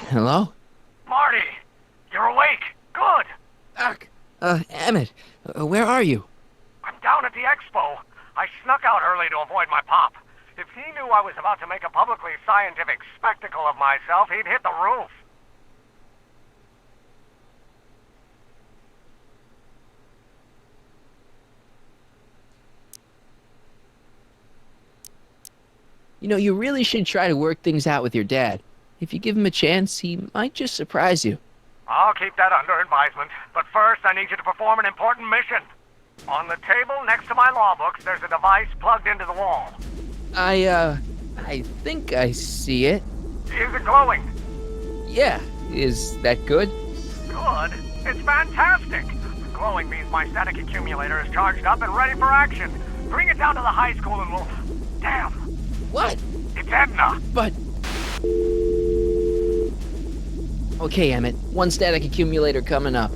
Hello? Marty! You're awake! Good! Doc! Emmett, where are you? I'm down at the expo. I snuck out early to avoid my pop. If he knew I was about to make a publicly scientific spectacle of myself, he'd hit the roof. You know, you really should try to work things out with your dad. If you give him a chance, he might just surprise you. I'll keep that under advisement. But first, I need you to perform an important mission. On the table next to my law books, there's a device plugged into the wall. I think I see it. Is it glowing? Yeah, is that good? Good? It's fantastic! Glowing means my static accumulator is charged up and ready for action. Bring it down to the high school and we'll... Damn! What? It's Edna! But... Okay, Emmett, one static accumulator coming up.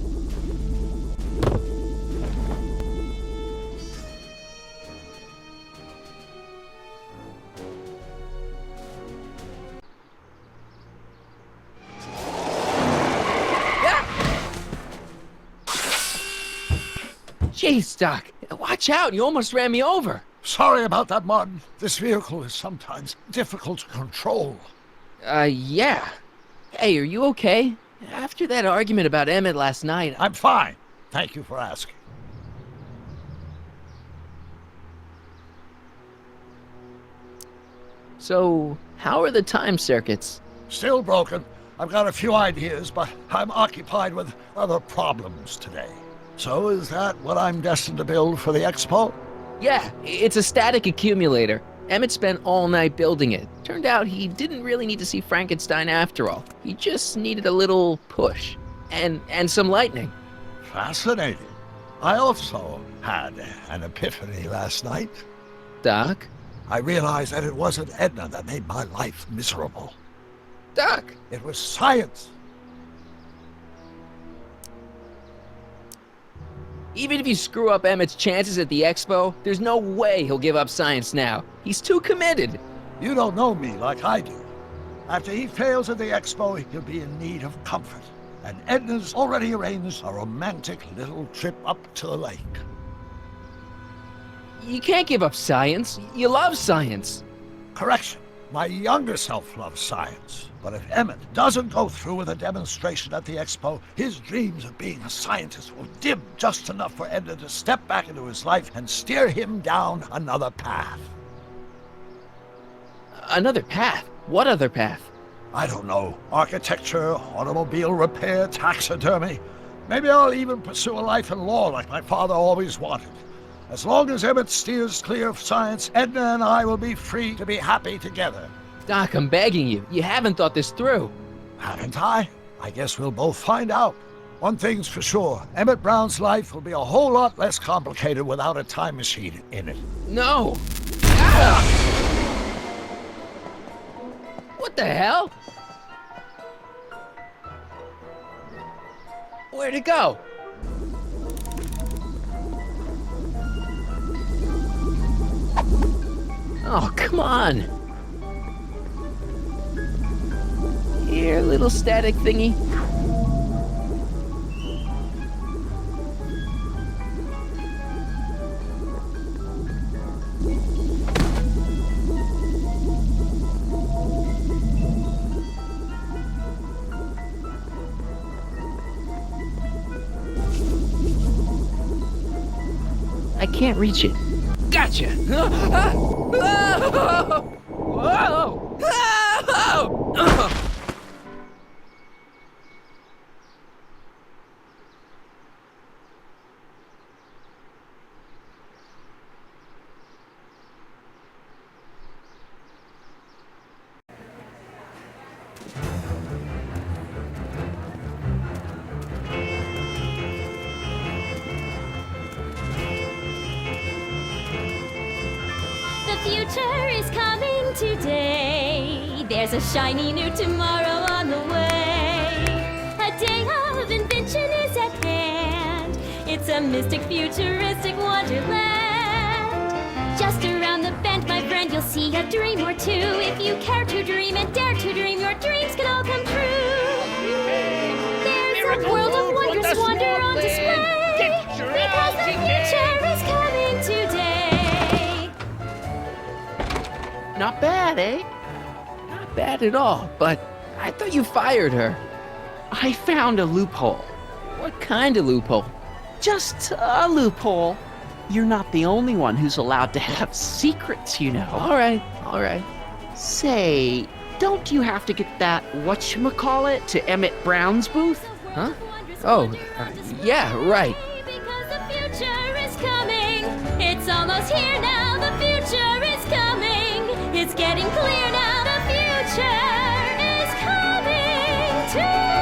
Jeez, Doc, watch out, you almost ran me over. Sorry about that, Martin. This vehicle is sometimes difficult to control. Yeah. Hey, are you okay? After that argument about Emmett last night... I'm fine. Thank you for asking. So, how are the time circuits? Still broken. I've got a few ideas, but I'm occupied with other problems today. So is that what I'm destined to build for the expo? Yeah, it's a static accumulator. Emmett spent all night building it. Turned out he didn't really need to see Frankenstein after all. He just needed a little push. And some lightning. Fascinating. I also had an epiphany last night. Doc? I realized that it wasn't Edna that made my life miserable. Doc! It was science. Even if you screw up Emmett's chances at the expo, there's no way he'll give up science now. He's too committed. You don't know me like I do. After he fails at the expo, he'll be in need of comfort. And Edna's already arranged a romantic little trip up to the lake. You can't give up science. You love science. Correction. My younger self loves science. But if Emmett doesn't go through with a demonstration at the expo, his dreams of being a scientist will dim just enough for Edna to step back into his life and steer him down another path. Another path? What other path? I don't know. Architecture, automobile repair, taxidermy. Maybe I'll even pursue a life in law like my father always wanted. As long as Emmett steers clear of science, Edna and I will be free to be happy together. Doc, I'm begging you. You haven't thought this through. Haven't I? I guess we'll both find out. One thing's for sure. Emmett Brown's life will be a whole lot less complicated without a time machine in it. No! Ah! What the hell? Where'd it go? Oh, come on. Here, little static thingy. I can't reach it. Gotcha! Whoa! The future is coming today. There's a shiny new tomorrow on the way. A day of invention is at hand. It's a mystic, futuristic wonderland. Just around the bend, my friend, you'll see maybe a dream or two. If you care to dream and dare to dream, your dreams can all come true. There's a world of wondrous wonder on display, because the future is coming today. Not bad, eh? Not bad at all, but I thought you fired her. I found a loophole. What kind of loophole? Just a loophole. You're not the only one who's allowed to have secrets, you know. All right. Say, don't you have to get that whatchamacallit to Emmett Brown's booth? Huh? Oh, yeah, right. Because the future is coming. It's almost here now. The future is coming. It's getting clear now. The future is coming today.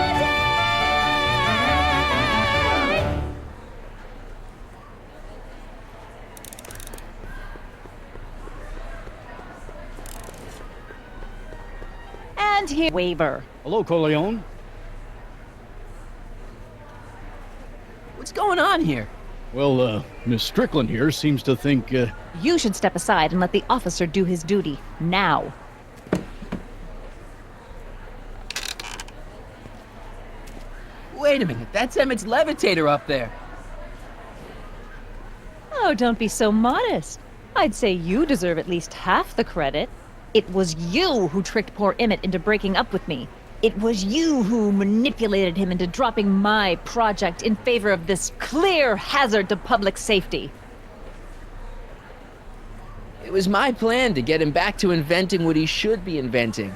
And here, waiver. Hello, Corleone. What's going on here? Well, Miss Strickland here seems to think, You should step aside and let the officer do his duty. Now. Wait a minute, that's Emmett's levitator up there. Oh, don't be so modest. I'd say you deserve at least half the credit. It was you who tricked poor Emmett into breaking up with me. It was you who manipulated him into dropping my project in favor of this clear hazard to public safety. It was my plan to get him back to inventing what he should be inventing.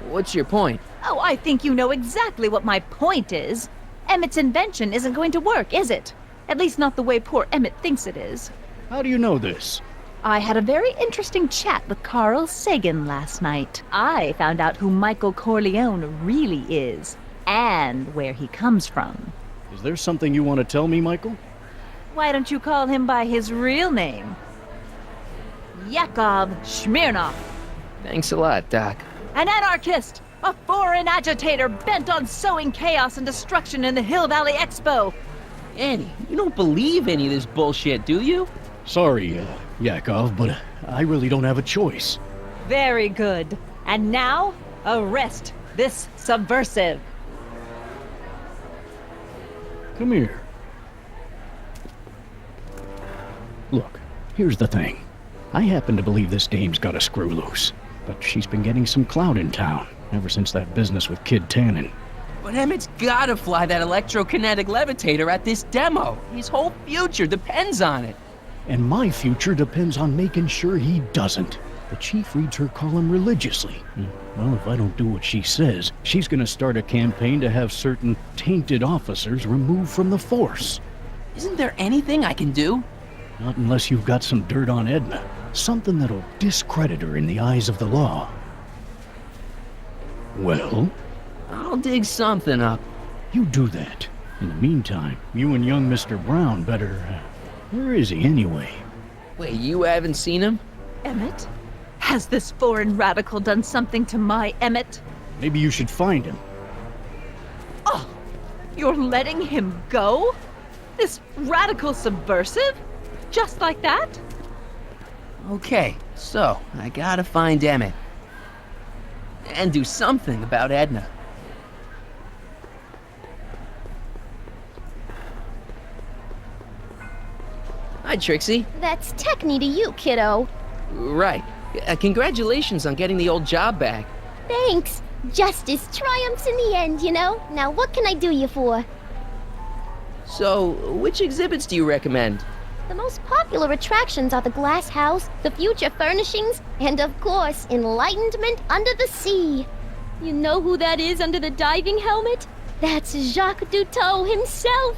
What's your point? Oh, I think you know exactly what my point is. Emmett's invention isn't going to work, is it? At least not the way poor Emmett thinks it is. how do you know this? I had a very interesting chat with Carl Sagan last night. I found out who Michael Corleone really is, and where he comes from. Is there something you want to tell me, Michael? Why don't you call him by his real name? Yakov Smirnov, Thanks a lot, Doc. an anarchist, a foreign agitator bent on sowing chaos and destruction in the Hill Valley Expo. Annie, you don't believe any of this bullshit, do you? Sorry, Yakov, but I really don't have a choice. Very good. And now, arrest this subversive. Come here. Look, here's the thing. I happen to believe this dame's got a screw loose, but she's been getting some clout in town ever since that business with Kid Tannen. But Emmett's gotta fly that electrokinetic levitator at this demo. His whole future depends on it. And my future depends on making sure he doesn't. The chief reads her column religiously. Well, if I don't do what she says, she's gonna start a campaign to have certain tainted officers removed from the force. Isn't there anything I can do? Not unless you've got some dirt on Edna. Something that'll discredit her in the eyes of the law. Well, I'll dig something up. you do that. In the meantime, you and young Mr. Brown better... where is he anyway? Wait, you haven't seen him? Emmett? Has this foreign radical done something to my Emmett? Maybe you should find him. Oh, you're letting him go? This radical subversive? Just like that? Okay, so I gotta find Emmett. And do something about Edna. Hi, Trixie. That's techni to you, kiddo. Right. Congratulations on getting the old job back. Thanks. Justice triumphs in the end, you know? Now what can I do you for? So, which exhibits do you recommend? The most popular attractions are the Glass House, the Future Furnishings, and of course, Enlightenment Under the Sea. You know who that is under the diving helmet? That's Jacques Duteau himself.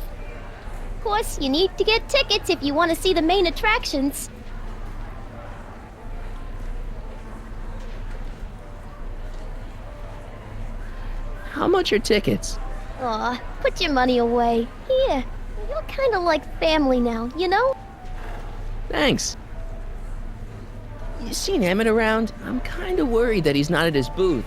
Of course, you need to get tickets if you want to see the main attractions. How much are tickets? Aw, put your money away. Here, you're kind of like family now, you know? Thanks. You seen Emmett around? I'm kind of worried that he's not at his booth.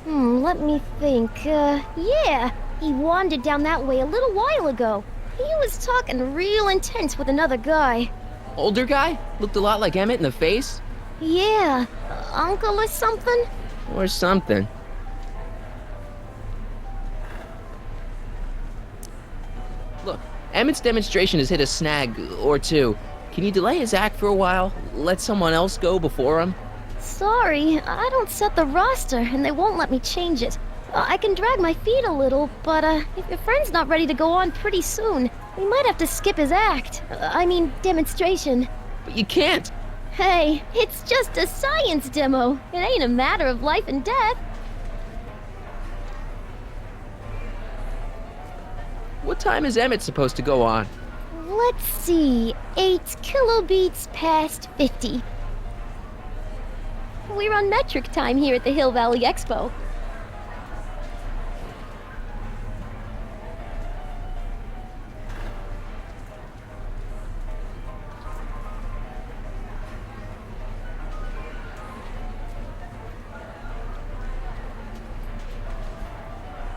Let me think. Yeah, he wandered down that way a little while ago. He was talking real intense with another guy. Older guy? Looked a lot like Emmett in the face? Yeah, uncle or something? Or something. Look, Emmett's demonstration has hit a snag or two. Can you delay his act for a while? Let someone else go before him? Sorry, I don't set the roster, and they won't let me change it. I can drag my feet a little, but if your friend's not ready to go on pretty soon, we might have to skip his act. I mean, demonstration. But you can't. Hey, it's just a science demo. It ain't a matter of life and death. What time is Emmett supposed to go on? Let's see, 8 kilobeats past 50. We're on metric time here at the Hill Valley Expo.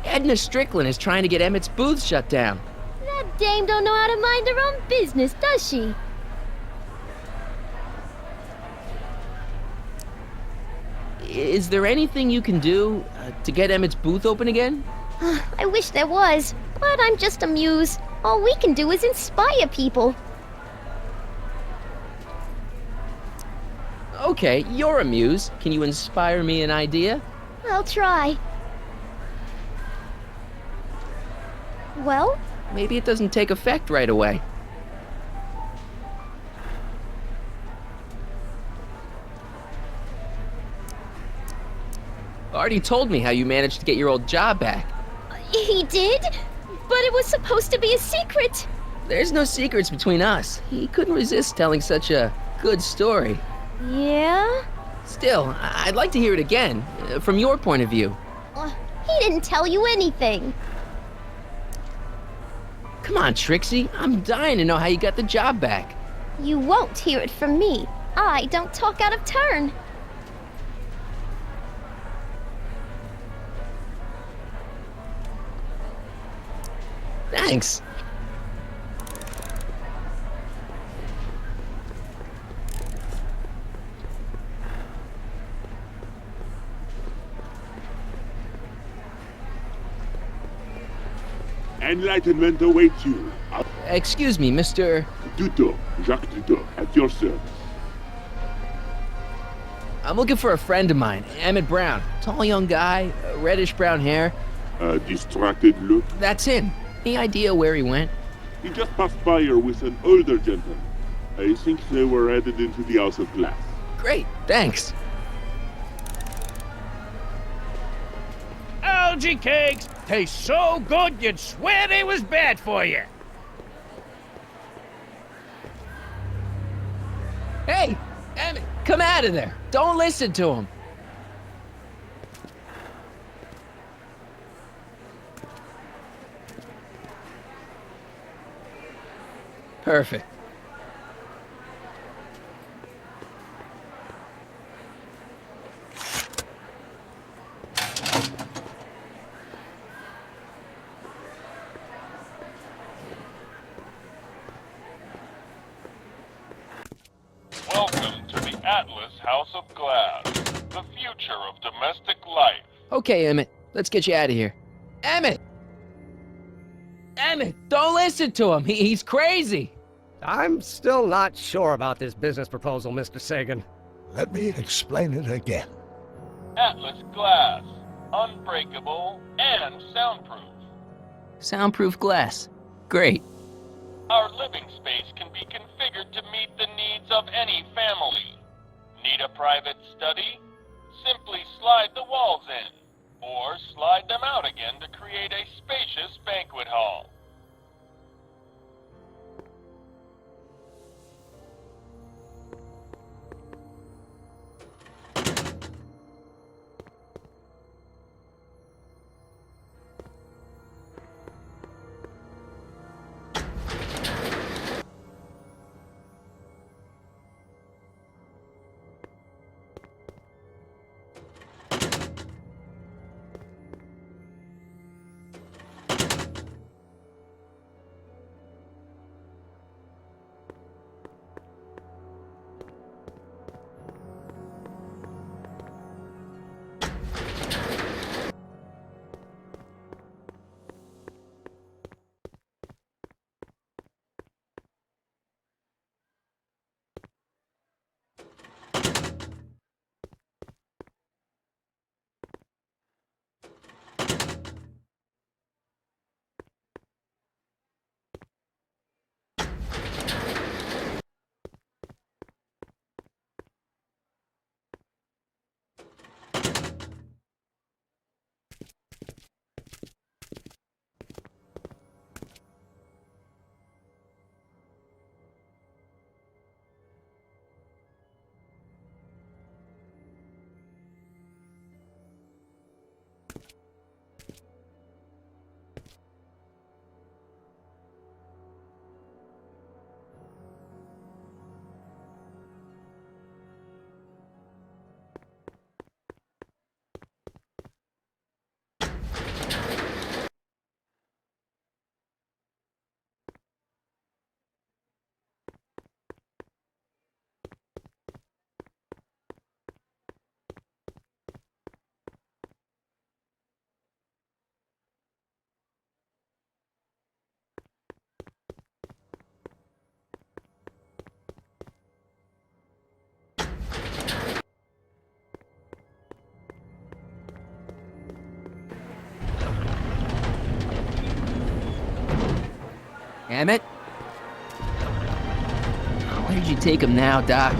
Edna Strickland is trying to get Emmett's booth shut down. That dame don't know how to mind her own business, does she? Is there anything you can do to get Emmett's booth open again? I wish there was, but I'm just a muse. All we can do is inspire people. Okay, you're a muse. Can you inspire me an idea? I'll try. Well, Maybe it doesn't take effect right away. Already told me how you managed to get your old job back. he did? But it was supposed to be a secret. There's no secrets between us. He couldn't resist telling such a good story. Yeah? Still, I'd like to hear it again, from your point of view. He didn't tell you anything. Come on, Trixie. I'm dying to know how you got the job back. You won't hear it from me. I don't talk out of turn. Thanks. Enlightenment awaits you. Excuse me, Mr. Tutor, Jacques Tutor, at your service. I'm looking for a friend of mine, Emmett Brown. Tall young guy, reddish brown hair. A distracted look. That's him. Any idea where he went? He just passed by here with an older gentleman. I think they were headed into the House of Glass. Great, thanks. Algae cakes taste so good you'd swear they was bad for you. Hey, Emmett, come out of there. Don't listen to him. Perfect. Welcome to the Atlas House of Glass, the future of domestic life. Okay, Emmett, let's get you out of here. Emmett! Emmett, don't listen to him. He's crazy. I'm still not sure about this business proposal, Mr. Sagan. Let me explain it again. Atlas Glass, unbreakable and soundproof. Soundproof glass. Great. Our living space can be configured to meet the needs of any family. Need a private study? Simply slide the walls in, or slide them out again to create a spacious banquet hall. Emmett? Where did you take him now, Doc?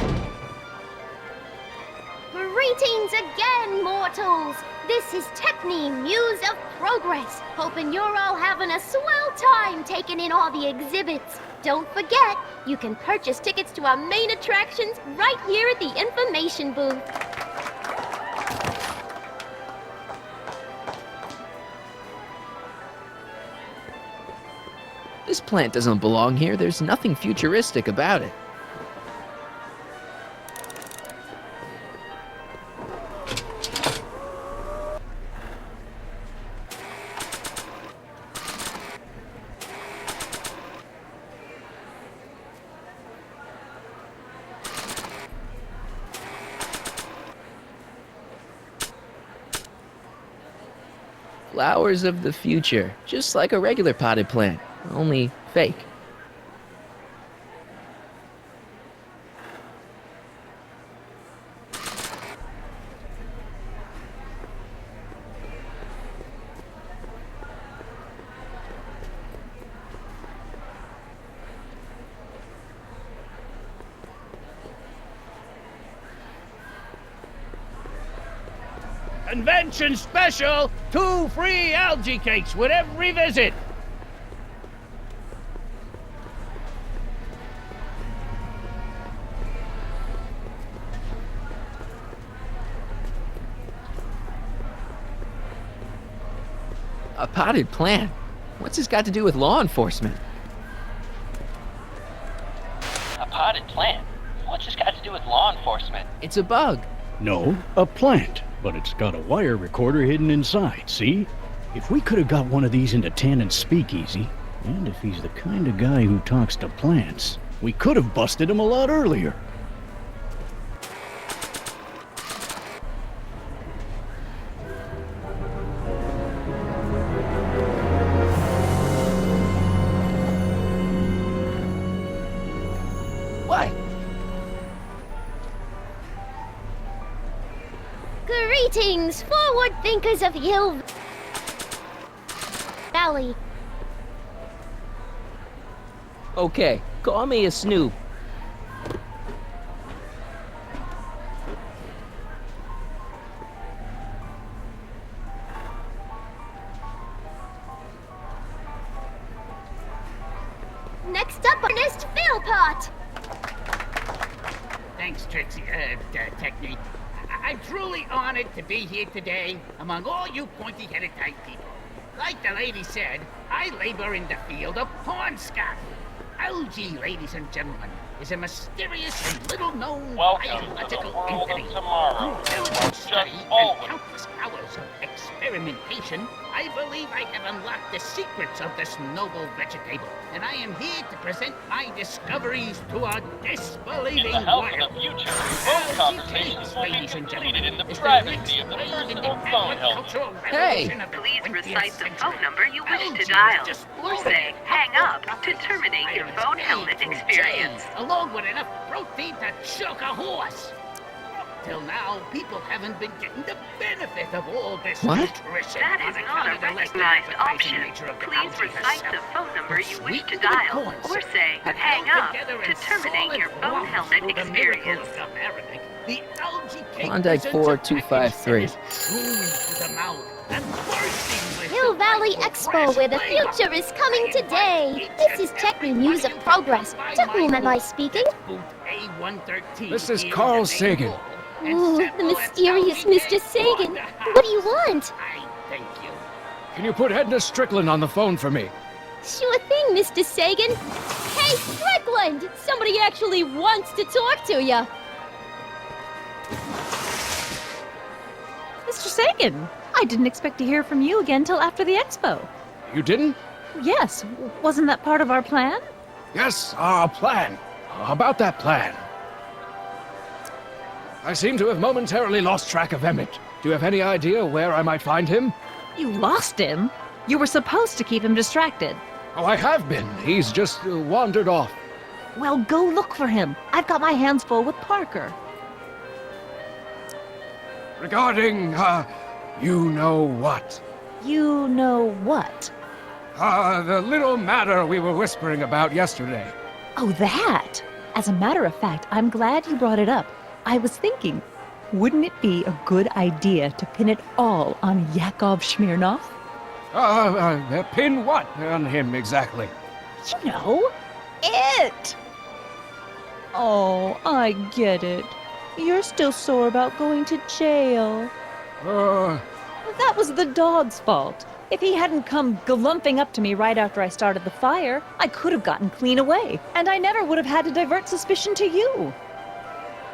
Greetings again, mortals! This is Techne, Muse of Progress. Hoping you're all having a swell time taking in all the exhibits. Don't forget, you can purchase tickets to our main attractions right here at the information booth. This plant doesn't belong here. There's nothing futuristic about it. Flowers of the future, just like a regular potted plant, only fake. Convention special! 2 free algae cakes with every visit! A potted plant? What's this got to do with law enforcement? A potted plant? What's this got to do with law enforcement? It's a bug. No, a plant. But it's got a wire recorder hidden inside, see? If we could have got one of these into Tannen's speakeasy, and if he's the kind of guy who talks to plants, we could have busted him a lot earlier. What? Greetings, forward thinkers of Hill Valley. Okay, call me a snoop. Next up, Ernest Philpott. Thanks, Trixie, Techne. I'm truly honored to be here today among all you pointy-headed type people. Like the lady said, I labor in the field of porn scat. Algae, ladies and gentlemen, is a mysterious and little-known biological entity. Through diligent study and countless hours of experimentation, I believe I have unlocked the secrets of this noble vegetable, and I am here to present my discoveries to a disbelieving world. In the future, phone conversations will be completed in the privacy of the personal phone helmet. Hey! Please recite the phone number you wish to dial, or say hang up to terminate your phone helmet experience. Along with enough protein to choke a horse. Till now, people haven't been getting the benefit of all this nutrition. That is not a recognized option. Please recite the phone number you wish to dial, or say hang up to terminate your phone helmet experience. Klondike 4253. Hill Valley Expo, where the future is coming today. This is Techne Muse of Progress. To whom am I speaking? This is Carl Sagan. Ooh, the mysterious Mr. Sagan. What do you want? Thank you. Can you put Edna Strickland on the phone for me? Sure thing, Mr. Sagan. Hey, Strickland! Somebody actually wants to talk to you. Mr. Sagan, I didn't expect to hear from you again till after the expo. You didn't? Yes, wasn't that part of our plan? Yes, our plan. About that plan. I seem to have momentarily lost track of Emmett. Do you have any idea where I might find him? You lost him? You were supposed to keep him distracted. Oh, I have been. He's just wandered off. Well, go look for him. I've got my hands full with Parker. Regarding, you know what? You know what? The little matter we were whispering about yesterday. Oh, that! As a matter of fact, I'm glad you brought it up. I was thinking, wouldn't it be a good idea to pin it all on Yakov Smirnov? Pin what on him exactly? You know, it! Oh, I get it. You're still sore about going to jail. That was the dog's fault. If he hadn't come galumping up to me right after I started the fire, I could have gotten clean away, and I never would have had to divert suspicion to you.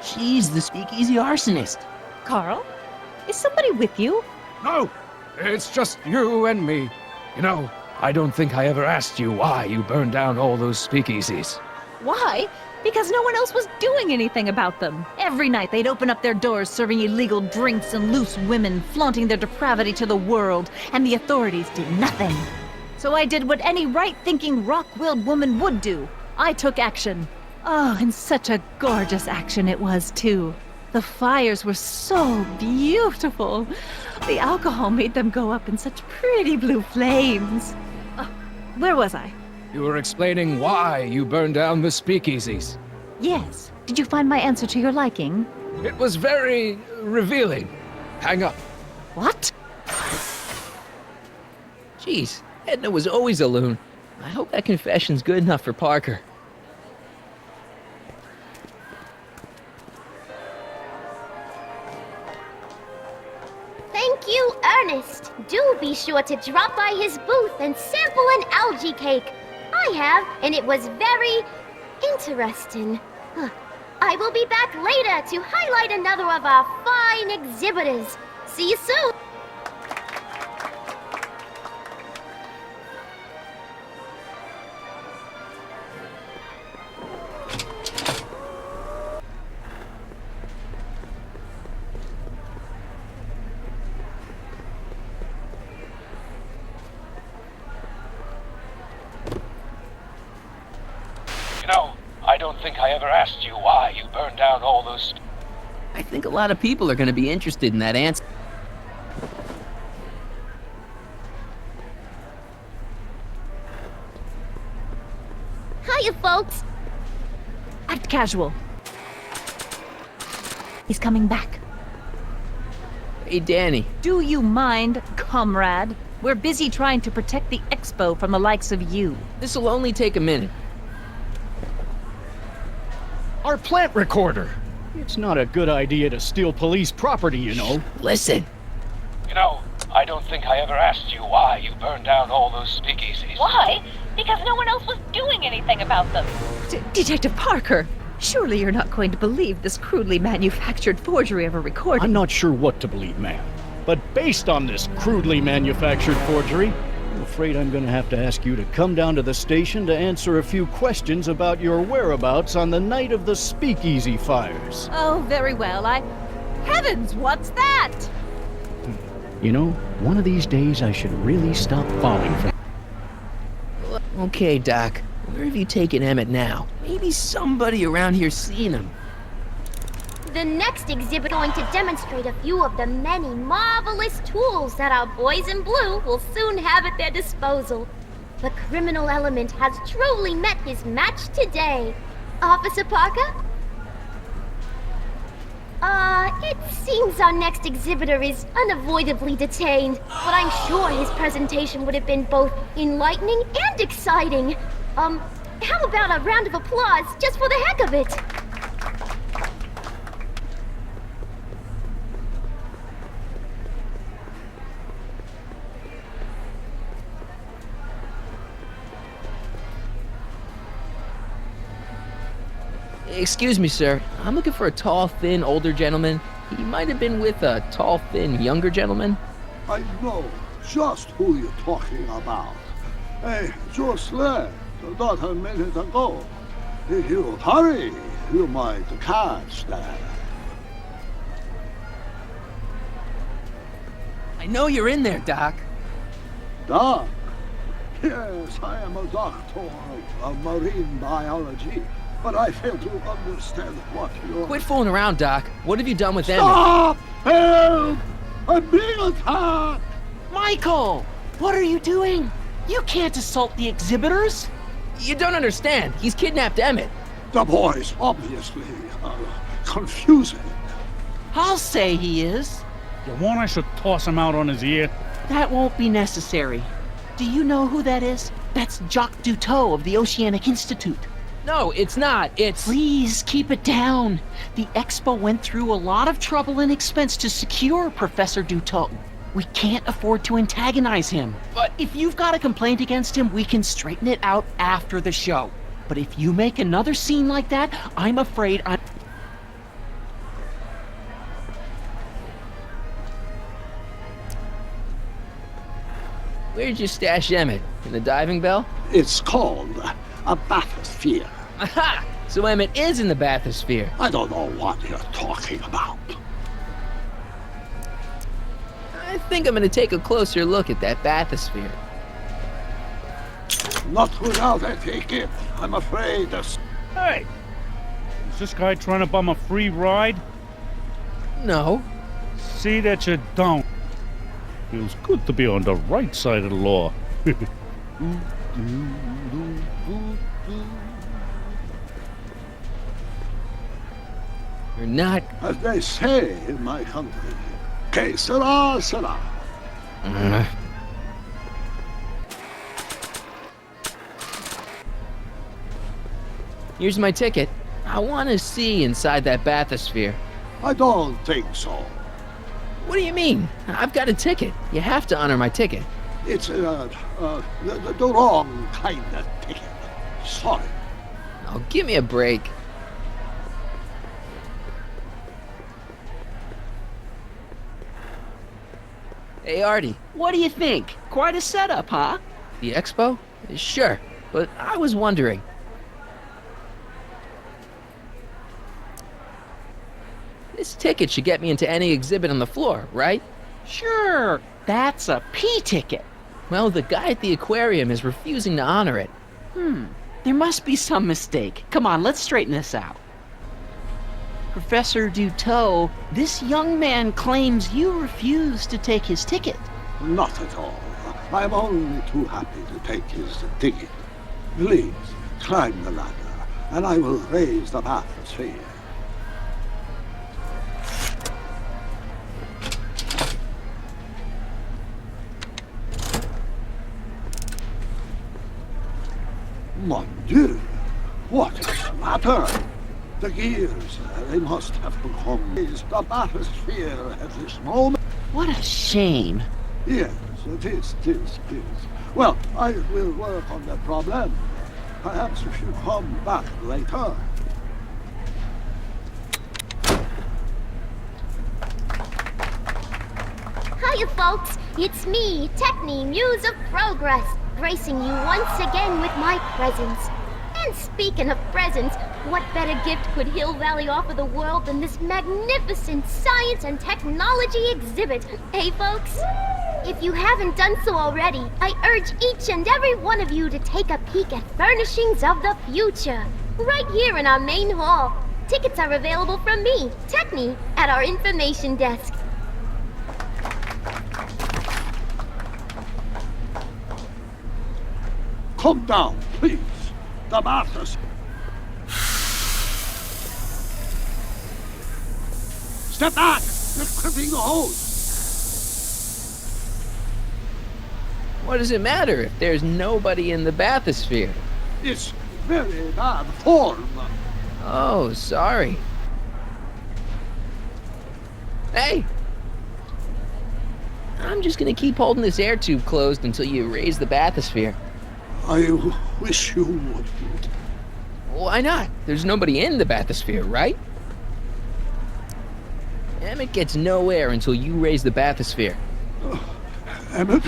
She's the speakeasy arsonist. Carl, is somebody with you? No, it's just you and me. You know, I don't think I ever asked you why you burned down all those speakeasies. Why? Because no one else was doing anything about them. Every night they'd open up their doors serving illegal drinks and loose women, flaunting their depravity to the world, and the authorities did nothing. So I did what any right-thinking, rock-willed woman would do. I took action. Oh, and such a gorgeous action it was, too. The fires were so beautiful. The alcohol made them go up in such pretty blue flames. Where was I? You were explaining why you burned down the speakeasies. Yes. Did you find my answer to your liking? It was very revealing. Hang up. What? Jeez, Edna was always a loon. I hope that confession's good enough for Parker. Thank you, Ernest. Do be sure to drop by his booth and sample an algae cake. I have, and it was very interesting. I will be back later to highlight another of our fine exhibitors. See you soon. No, I don't think I ever asked you why you burned down all those... I think a lot of people are going to be interested in that answer. Hiya, folks. Act casual. He's coming back. Hey, Danny. Do you mind, comrade? We're busy trying to protect the expo from the likes of you. This'll only take a minute. Our plant recorder! It's not a good idea to steal police property, you know. Listen. You know, I don't think I ever asked you why you burned down all those speakeasies. Why? Because no one else was doing anything about them. Detective Parker, surely you're not going to believe this crudely manufactured forgery of a recording. I'm not sure what to believe, ma'am. But based on this crudely manufactured forgery, I'm afraid I'm going to have to ask you to come down to the station to answer a few questions about your whereabouts on the night of the speakeasy fires. Oh, very well. Heavens, what's that? You know, one of these days I should really stop falling for... Okay, Doc. Where have you taken Emmett now? Maybe somebody around here's seen him. The next exhibit going to demonstrate a few of the many marvelous tools that our boys in blue will soon have at their disposal. The criminal element has truly met his match today. Officer Parker? It seems our next exhibitor is unavoidably detained, but I'm sure his presentation would have been both enlightening and exciting. How about a round of applause just for the heck of it? Excuse me, sir. I'm looking for a tall, thin, older gentleman. He might have been with a tall, thin, younger gentleman. I know just who you're talking about. Hey, just left, not a minute ago. If you hurry, you might catch that. I know you're in there, Doc. Doc? Yes, I am a doctor of marine biology, but I fail to understand what you're... Quit fooling around, Doc. What have you done with Emmett? Stop! Help! I'm being attacked! Michael! What are you doing? You can't assault the exhibitors. You don't understand. He's kidnapped Emmett. The boy's obviously confusing. I'll say he is. You want I should toss him out on his ear? That won't be necessary. Do you know who that is? That's Jacques Duteau of the Oceanic Institute. No, it's not. It's... Please, keep it down. The Expo went through a lot of trouble and expense to secure Professor Duteau. We can't afford to antagonize him. But if you've got a complaint against him, we can straighten it out after the show. But if you make another scene like that, I'm afraid I'm... Where'd you stash Emmett? In the diving bell? It's called a bathysphere. Aha! So Emmett is in the bathysphere. I don't know what you're talking about. I think I'm gonna take a closer look at that bathysphere. Not without a ticket, I'm afraid. Hey! Is this guy trying to bum a free ride? No. See that you don't. Feels good to be on the right side of the law. You're not... As they say in my country, que sera, sera. Here's my ticket. I want to see inside that bathysphere. I don't think so. What do you mean? I've got a ticket. You have to honor my ticket. It's the wrong kind of ticket. Sorry. Oh, give me a break. Hey, Artie. What do you think? Quite a setup, huh? The expo? Sure, but I was wondering. This ticket should get me into any exhibit on the floor, right? Sure, that's a P ticket. Well, the guy at the aquarium is refusing to honor it. There must be some mistake. Come on, let's straighten this out. Professor Duteau, this young man claims you refused to take his ticket. Not at all. I'm only too happy to take his ticket. Please, climb the ladder, and I will raise the bathysphere. Mon Dieu! What is the matter? The gears, they must have become the bathysphere at this moment. What a shame. Yes, it is. Well, I will work on that problem. Perhaps if you come back later. Hiya, folks. It's me, Techni, Muse of Progress, gracing you once again with my presence. And speaking of presents, what better gift could Hill Valley offer the world than this magnificent science and technology exhibit? Hey, folks? If you haven't done so already, I urge each and every one of you to take a peek at Furnishings of the Future, right here in our main hall. Tickets are available from me, Techni, at our information desk. Come down, please. The bathysphere. Step back! You're clipping the hose! What does it matter if there's nobody in the bathysphere? It's very bad form. Oh, sorry. Hey! I'm just gonna keep holding this air tube closed until you raise the bathysphere. I wish you wouldn't. Why not? There's nobody in the bathysphere, right? Emmett gets no air until you raise the bathysphere. Emmett?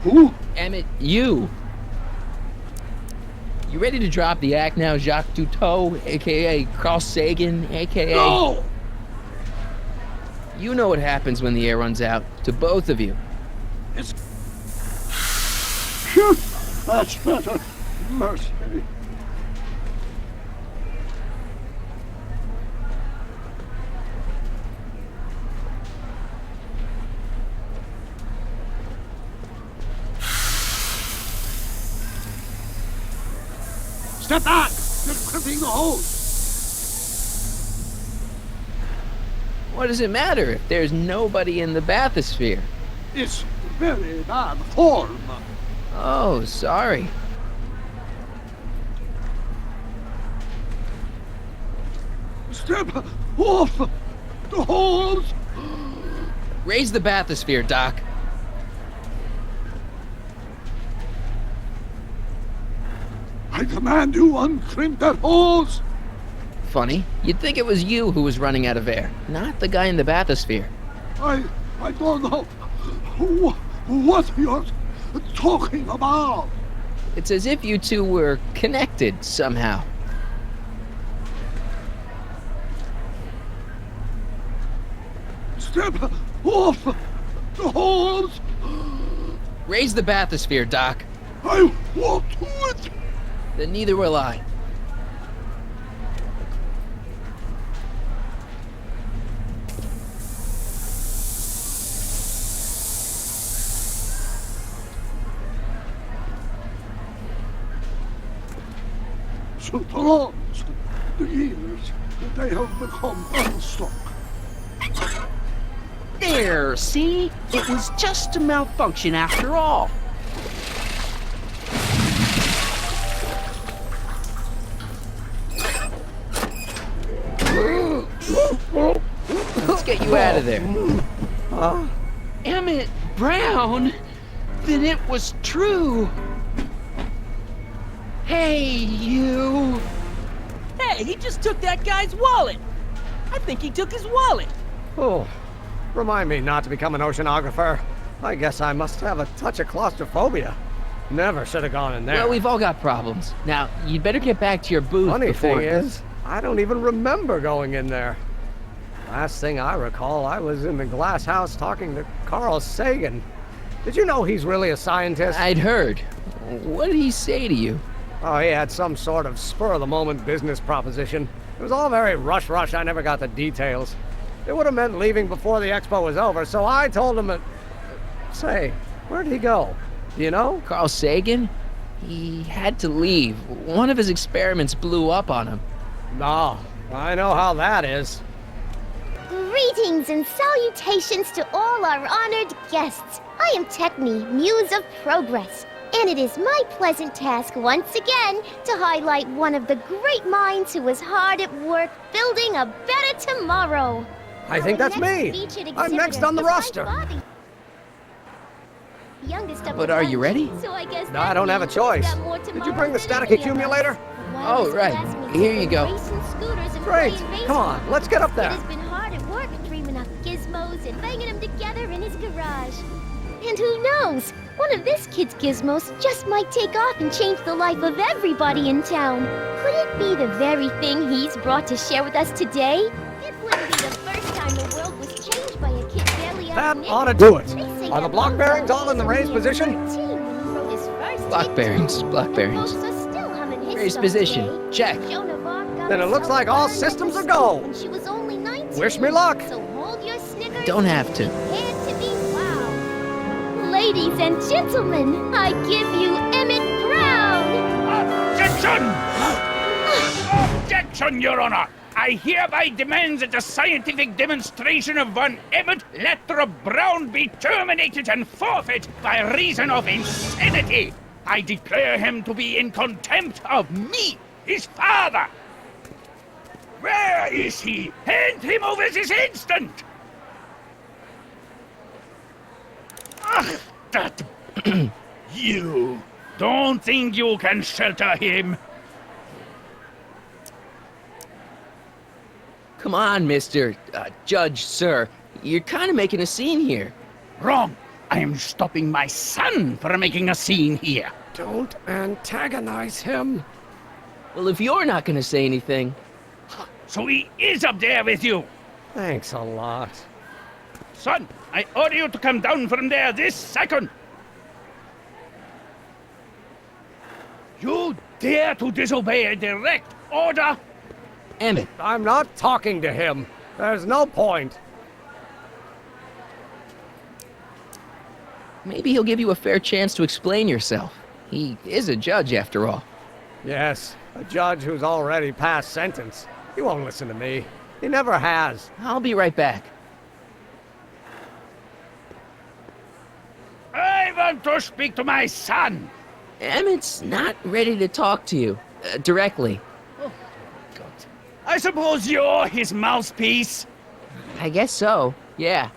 Who? Emmett, you. You ready to drop the act now, Jacques Duteau, a.k.a. Carl Sagan, a.k.a. No! You know what happens when the air runs out, to both of you. It's... Shoot! That's better. Mercy. Step back! You're crimping the hose! What does it matter if there's nobody in the bathysphere? It's very bad form. Oh, sorry. Step off the hose! Raise the bathysphere, Doc. I command you uncrimp that hose! Funny, you'd think it was you who was running out of air, not the guy in the bathysphere. I don't know what you're talking about. It's as if you two were connected somehow. Step off the hose! Raise the bathysphere, Doc. I won't do it! Then neither will I. So prolongs the years that they have become unstuck. There, see? It was just a malfunction after all. Let's get you out of there. Emmett Brown? Then it was true. Hey, you. Hey, he just took that guy's wallet. I think he took his wallet. Oh, remind me not to become an oceanographer. I guess I must have a touch of claustrophobia. Never should have gone in there. Well, we've all got problems. Now, you'd better get back to your booth Funny before... thing is, I don't even remember going in there. Last thing I recall, I was in the glass house talking to Carl Sagan. Did you know he's really a scientist? I'd heard. What did he say to you? Oh, he had some sort of spur-of-the-moment business proposition. It was all very rush. I never got the details. It would have meant leaving before the expo was over, so I told him that... Say, where'd he go? Do you know? Carl Sagan? He had to leave. One of his experiments blew up on him. No, I know how that is. Greetings and salutations to all our honored guests. I am Techne, Muse of Progress, and it is my pleasant task once again to highlight one of the great minds who was hard at work building a better tomorrow. I think that's me. I'm next on the roster. But are you ready? So I guess No, I don't have a choice. Did you bring the static accumulator? Oh, right. Here you go. Great. Come on, let's get up there. It has been hard at work dreaming up gizmos and banging them together in his garage. And who knows? One of this kid's gizmos just might take off and change the life of everybody in town. Could it be the very thing he's brought to share with us today? It wouldn't be the first time the world was changed by a kid barely That out ought to do it. Are the block bearings all in the raised position? Block bearings. Raised position. Check. Then it looks like all systems are go. Wish me luck. Don't have to. Ladies and gentlemen, I give you Emmett Brown! Objection! Objection, Your Honor! I hereby demand that the scientific demonstration of one Emmett Lathrop Brown be terminated and forfeit by reason of insanity. I declare him to be in contempt of me, his father. Where is he? Hand him over this instant! Ugh, that... You don't think you can shelter him? Come on, Mr. Judge, sir. You're kind of making a scene here. Wrong. I am stopping my son from making a scene here. Don't antagonize him. Well, if you're not going to say anything... So he is up there with you? Thanks a lot. Son, I order you to come down from there this second. You dare to disobey a direct order? Emmett. I'm not talking to him. There's no point. Maybe he'll give you a fair chance to explain yourself. He is a judge, after all. Yes, A judge who's already passed sentence. He won't listen to me. He never has. I'll be right back. I want to speak to my son. Emmett's not ready to talk to you directly. Oh, God. I suppose you're his mouthpiece? I guess so, yeah.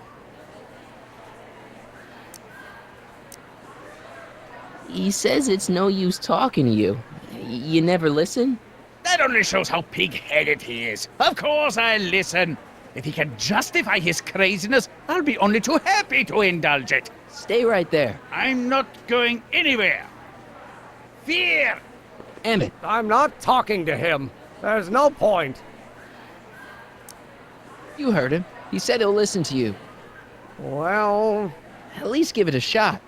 He says it's no use talking to you. You never listen? That only shows how pig-headed he is. Of course I'll listen. If he can justify his craziness, I'll be only too happy to indulge it. Stay right there. I'm not going anywhere. Fear! Emmett. I'm not talking to him. There's no point. You heard him. He said he'll listen to you. Well... At least give it a shot.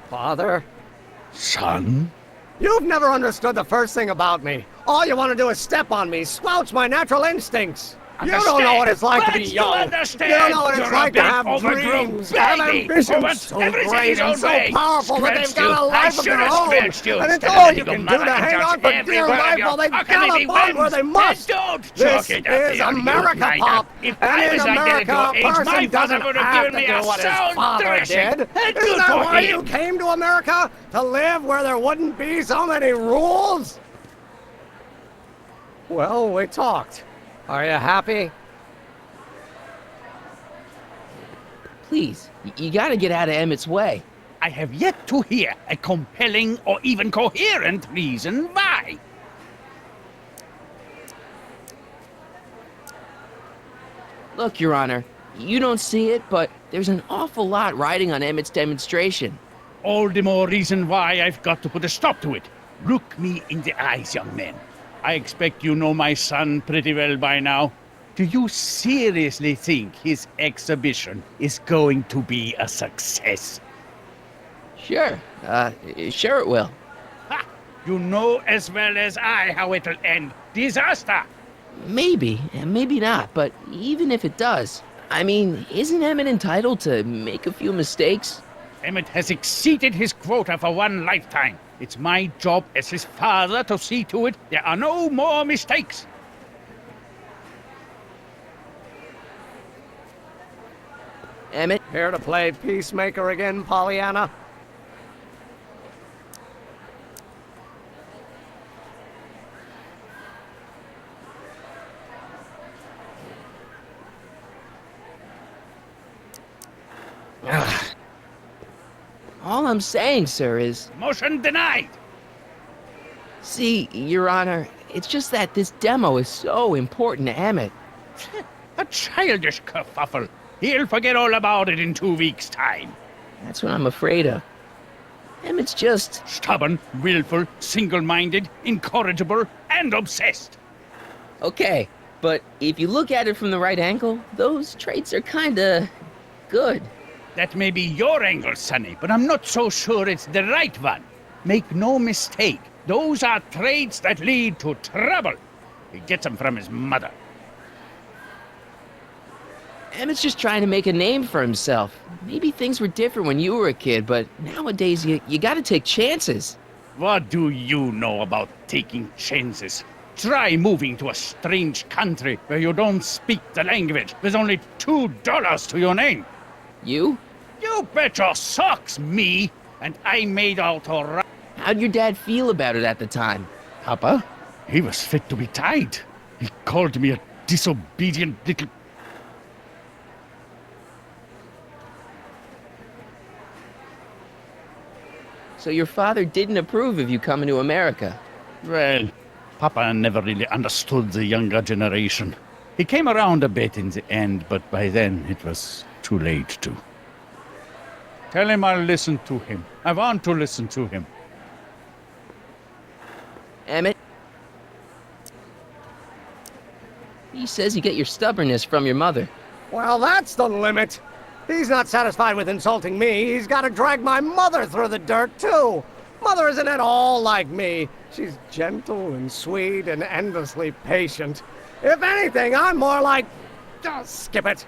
Father? Son? You've never understood the first thing about me. All you want to do is step on me, squelch my natural instincts. You don't know what it's like to be young. You don't know what it's like to have dreams, to have ambitions so great and so powerful that they've got a life of their own. And it's all you can do to hang on for dear life while they've got where they must. This is America, Pop. And in America, a person doesn't have to do what his father did. Isn't that why you came to America? To live where there wouldn't be so many rules? Well, we talked. Are you happy? Please, you gotta get out of Emmett's way. I have yet to hear a compelling or even coherent reason why. Look, Your Honor, you don't see it, but there's an awful lot riding on Emmett's demonstration. All the more reason why I've got to put a stop to it. Look me in the eyes, young man. I expect you know my son pretty well by now. Do you seriously think his exhibition is going to be a success? Sure. Sure it will. Ha! You know as well as I how it'll end. Disaster! Maybe, and maybe not, but even if it does, I mean, isn't Emmett entitled to make a few mistakes? Emmett has exceeded his quota for one lifetime. It's my job as his father to see to it there are no more mistakes. Emmett? Here to play peacemaker again, Pollyanna? All I'm saying, sir, is... Motion denied! See, Your Honor, it's just that this demo is so important to Emmett. A childish kerfuffle. He'll forget all about it in 2 weeks' time. That's what I'm afraid of. Emmett's just... Stubborn, willful, single-minded, incorrigible, and obsessed. Okay, but if you look at it from the right angle, those traits are kinda... good. That may be your angle, Sonny, but I'm not so sure it's the right one. Make no mistake, those are traits that lead to trouble. He gets them from his mother. Emmett's just trying to make a name for himself. Maybe things were different when you were a kid, but nowadays you gotta take chances. What do you know about taking chances? Try moving to a strange country where you don't speak the language with only $2 to your name. You? You bet your socks, me! And I made out all right. How'd your dad feel about it at the time? Papa? He was fit to be tied. He called me a disobedient little... So your father didn't approve of you coming to America? Well, Papa never really understood the younger generation. He came around a bit in the end, but by then it was too late to. Tell him I'll listen to him. I want to listen to him. Emmett? He says you get your stubbornness from your mother. Well, that's the limit. He's not satisfied with insulting me. He's got to drag my mother through the dirt, too. Mother isn't at all like me. She's gentle and sweet and endlessly patient. If anything, I'm more like... skip it.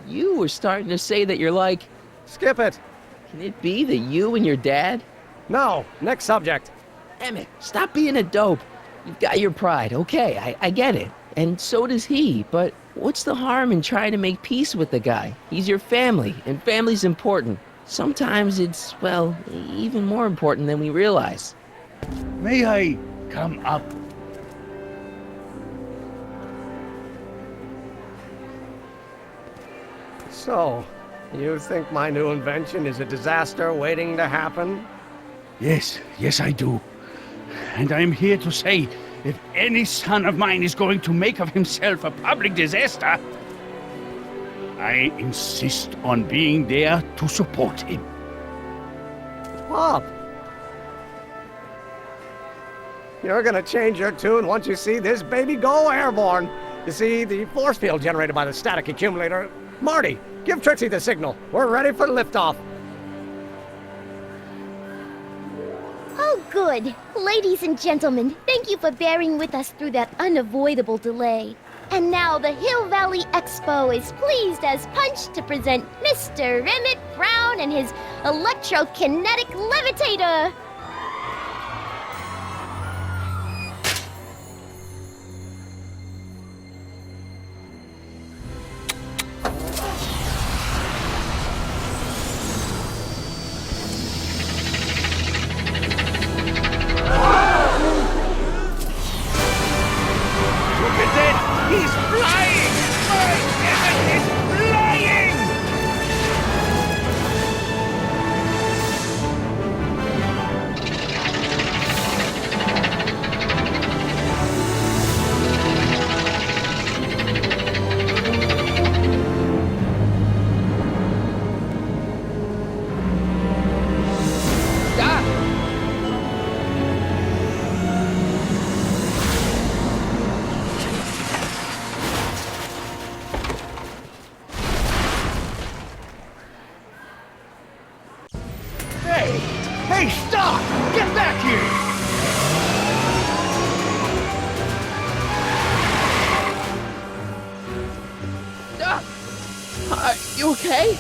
You were starting to say that you're like... Skip it. Can it be that you and your dad? No, next subject. Emmett, stop being a dope. You've got your pride, okay, I get it. And so does he, but what's the harm in trying to make peace with the guy? He's your family, and family's important. Sometimes it's, well, even more important than we realize. May I come up? So, you think my new invention is a disaster waiting to happen? Yes, I do. And I'm here to say, if any son of mine is going to make of himself a public disaster, I insist on being there to support him. Pop! You're gonna change your tune once you see this baby go airborne. You see, the force field generated by the static accumulator... Marty, give Trixie the signal. We're ready for liftoff. Oh, good. Ladies and gentlemen, thank you for bearing with us through that unavoidable delay. And now the Hill Valley Expo is pleased as punch to present Mr. Emmett Brown and his electrokinetic levitator. Hey, stop! Get back here! Are you okay?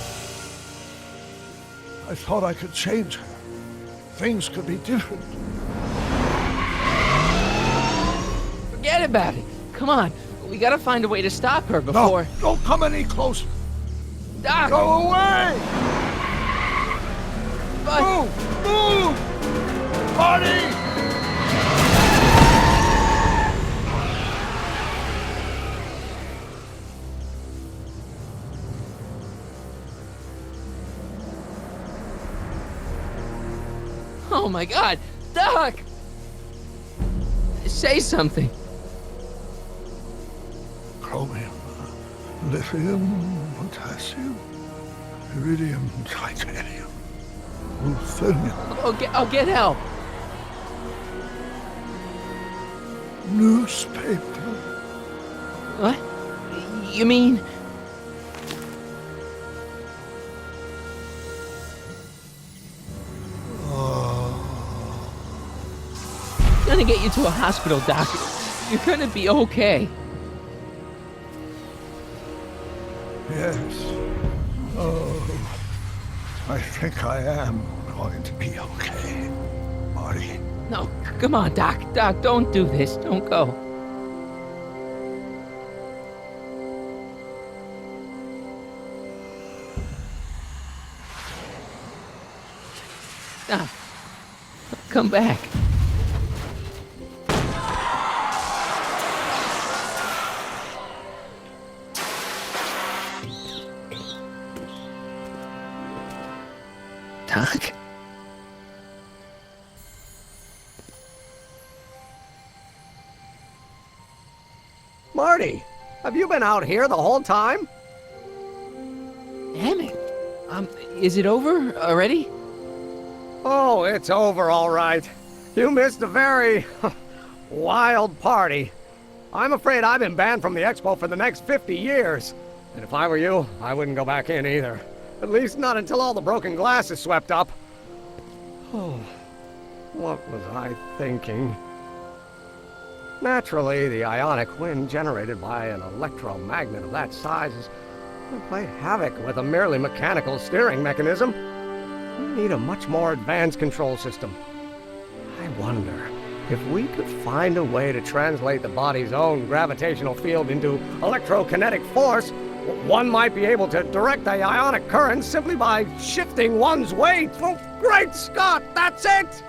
I thought I could change her. Things could be different. Forget about it. Come on, we gotta find a way to stop her before... No, don't come any closer. Doc! Go away! But... Move! Marty! Oh my God, Doc! Say something. Chromium, lithium, potassium, iridium, titanium, ruthenium. I'll get help. Newspaper. What? You mean... Gonna get you to a hospital, Doc. You're gonna be okay. Yes. Oh, I think I am going to be okay, Marty. No, come on, Doc. Doc, don't do this. Don't go. Doc, come back. Doc? Marty, have you been out here the whole time? Damn it. Is it over already? Oh, it's over all right. You missed a very wild party. I'm afraid I've been banned from the expo for the next 50 years. And if I were you, I wouldn't go back in either. At least not until all the broken glass is swept up. Oh, what was I thinking? Naturally, the ionic wind generated by an electromagnet of that size is going to play havoc with a merely mechanical steering mechanism. We need a much more advanced control system. I wonder if we could find a way to translate the body's own gravitational field into electrokinetic force. One might be able to direct the ionic currents simply by shifting one's weight. Oh, great Scott, that's it!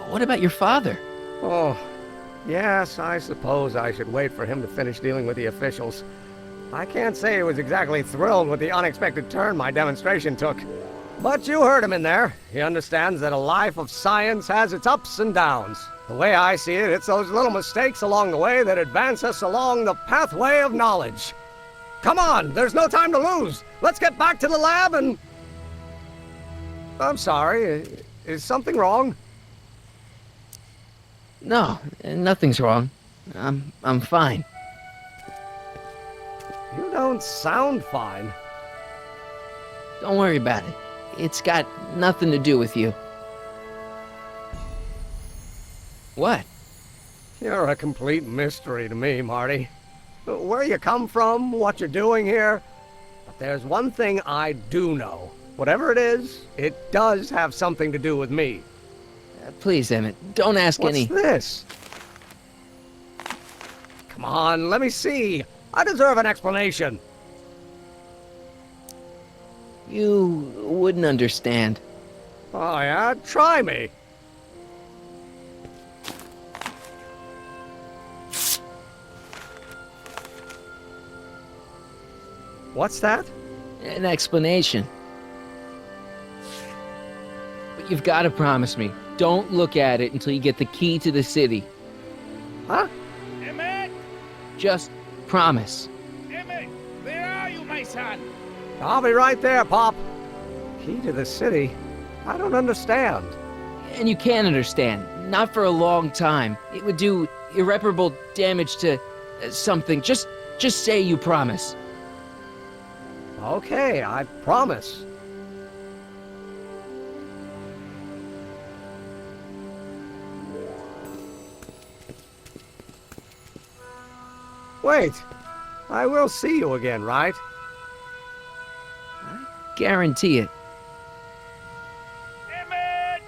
What about your father? Oh, yes, I suppose I should wait for him to finish dealing with the officials. I can't say he was exactly thrilled with the unexpected turn my demonstration took. But you heard him in there. He understands that a life of science has its ups and downs. The way I see it, it's those little mistakes along the way that advance us along the pathway of knowledge. Come on, there's no time to lose. Let's get back to the lab and... I'm sorry, is something wrong? No, nothing's wrong. I'm fine. You don't sound fine. Don't worry about it. It's got nothing to do with you. What? You're a complete mystery to me, Marty. Where you come from, what you're doing here. But there's one thing I do know. Whatever it is, it does have something to do with me. Please, Emmett, don't ask any... What's this? Come on, let me see. I deserve an explanation. You wouldn't understand. Oh, yeah? Try me. What's that? An explanation. But you've got to promise me, don't look at it until you get the key to the city. Huh? Emmett! Just promise. Emmett, where are you, my son? I'll be right there, Pop. Key to the city? I don't understand. And you can't understand. Not for a long time. It would do irreparable damage to something. Just say you promise. Okay, I promise. Wait, I will see you again, right? I guarantee it. Emmett!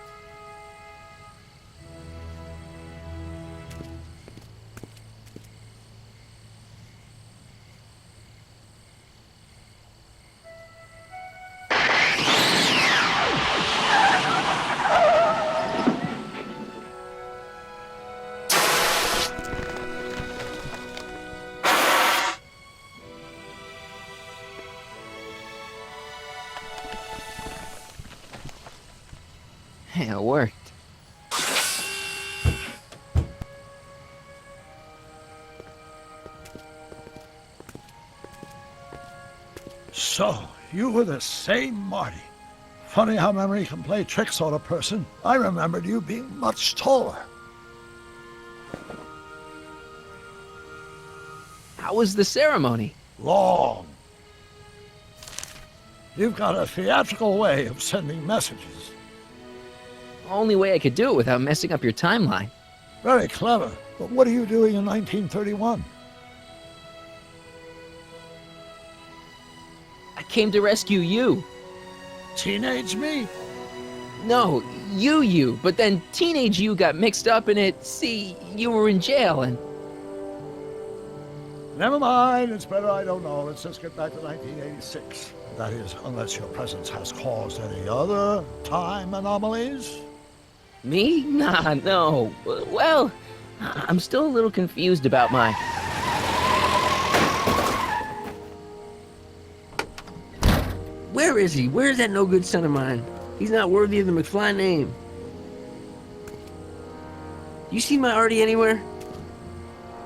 Yeah, it worked. So, you were the same Marty. Funny how memory can play tricks on a person. I remembered you being much taller. How was the ceremony? Long. You've got a theatrical way of sending messages. Only way I could do it without messing up your timeline. Very clever. But what are you doing in 1931? I came to rescue you. Teenage me? No, you. But then teenage you got mixed up in it. See, you were in jail and... Never mind, it's better I don't know. Let's just get back to 1986. That is, unless your presence has caused any other time anomalies. Me? Nah, no. Well, I'm still a little confused about my... Where is he? Where's that no-good son of mine? He's not worthy of the McFly name. You see my Artie anywhere?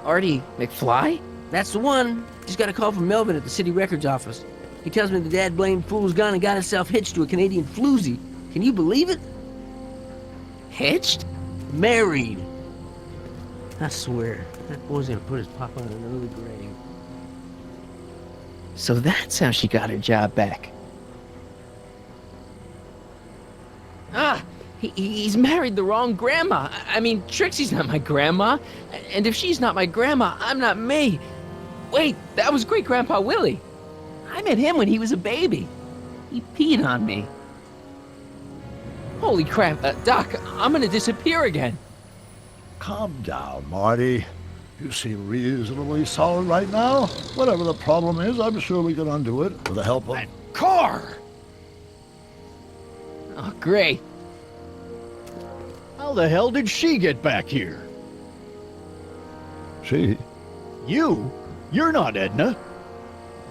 Artie McFly? That's the one. Just got a call from Melvin at the city records office. He tells me the dad-blamed fool's gone and got himself hitched to a Canadian floozy. Can you believe it? Hitched? Married. I swear, that boy's gonna put his papa in an early grave. So that's how she got her job back. Ah, he's married the wrong grandma. I mean, Trixie's not my grandma. And if she's not my grandma, I'm not me. Wait, that was Great-Grandpa Willie. I I met him when he was a baby. He peed on me. Holy crap, Doc, I'm gonna disappear again. Calm down, Marty. You seem reasonably solid right now. Whatever the problem is, I'm sure we can undo it with the help of... That car! Oh, great. How the hell did she get back here? She? You? You're not Edna.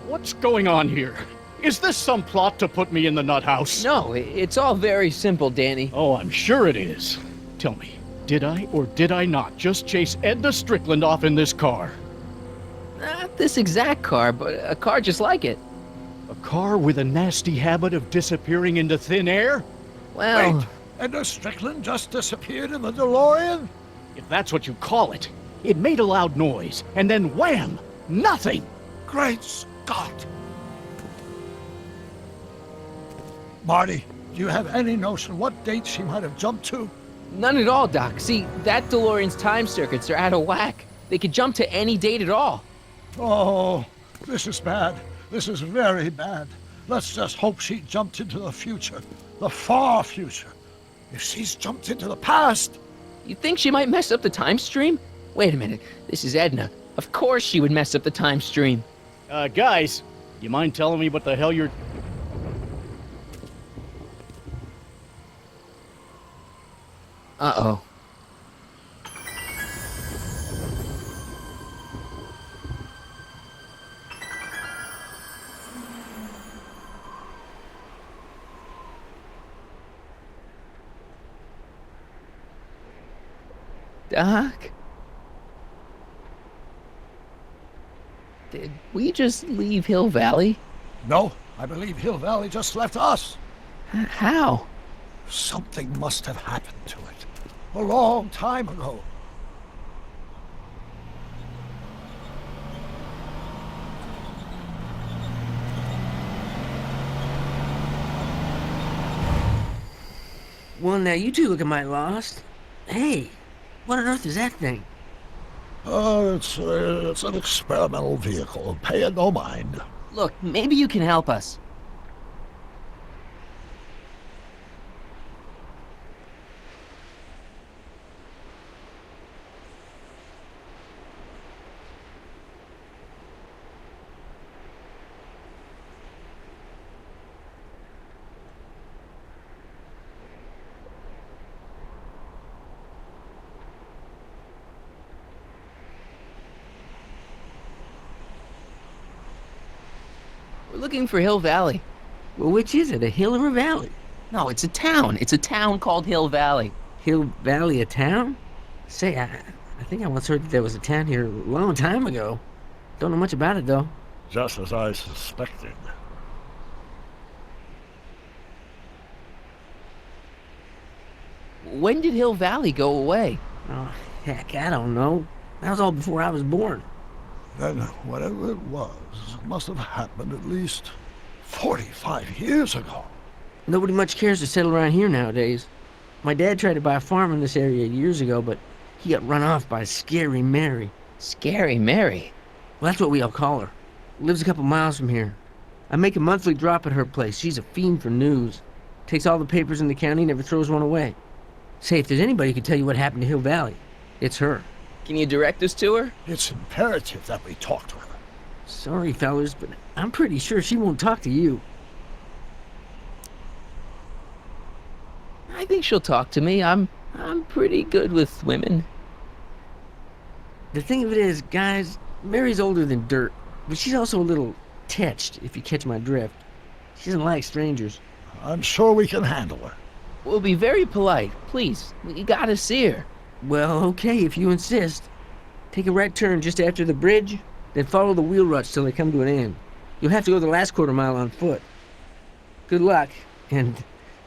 What's going on here? Is this some plot to put me in the nut house? No, it's all very simple, Danny. Oh, I'm sure it is. Tell me, did I or did I not just chase Edna Strickland off in this car? Not this exact car, but a car just like it. A car with a nasty habit of disappearing into thin air? Well... Wait, Edna Strickland just disappeared in the DeLorean? If that's what you call it. It made a loud noise, and then wham! Nothing! Great Scott! Marty, do you have any notion what date she might have jumped to? None at all, Doc. See, that DeLorean's time circuits are out of whack. They could jump to any date at all. Oh, this is bad. This is very bad. Let's just hope she jumped into the future. The far future. If she's jumped into the past... You think she might mess up the time stream? Wait a minute. This is Edna. Of course she would mess up the time stream. Guys, you mind telling me what the hell you're... Uh-oh. Doc? Did we just leave Hill Valley? No, I believe Hill Valley just left us. How? Something must have happened to it. A long time ago. Well, now you two look a mite lost. Hey, what on earth is that thing? It's an experimental vehicle. Pay it no mind. Look, maybe you can help us. We're looking for Hill Valley. Well, which is it, a hill or a valley? No, it's a town. It's a town called Hill Valley. Hill Valley, a town? Say, I think I once heard that there was a town here a long time ago. Don't know much about it, though. Just as I suspected. When did Hill Valley go away? Oh, heck, I don't know. That was all before I was born. Then whatever it was must have happened at least 45 years ago. Nobody much cares to settle around here nowadays. My dad tried to buy a farm in this area years ago, but he got run off by Scary Mary. Scary Mary? Well, that's what we all call her. Lives a couple miles from here. I make a monthly drop at her place. She's a fiend for news. Takes all the papers in the county, never throws one away. Say, if there's anybody who can tell you what happened to Hill Valley, it's her. Can you direct us to her? It's imperative that we talk to her. Sorry, fellas, but I'm pretty sure she won't talk to you. I think she'll talk to me. I'm pretty good with women. The thing of it is, guys, Mary's older than dirt, but she's also a little tetched, if you catch my drift. She doesn't like strangers. I'm sure we can handle her. We'll be very polite. Please, we gotta see her. Well, okay, if you insist. Take a right turn just after the bridge, then follow the wheel ruts till they come to an end. You'll have to go the last quarter mile on foot. Good luck, and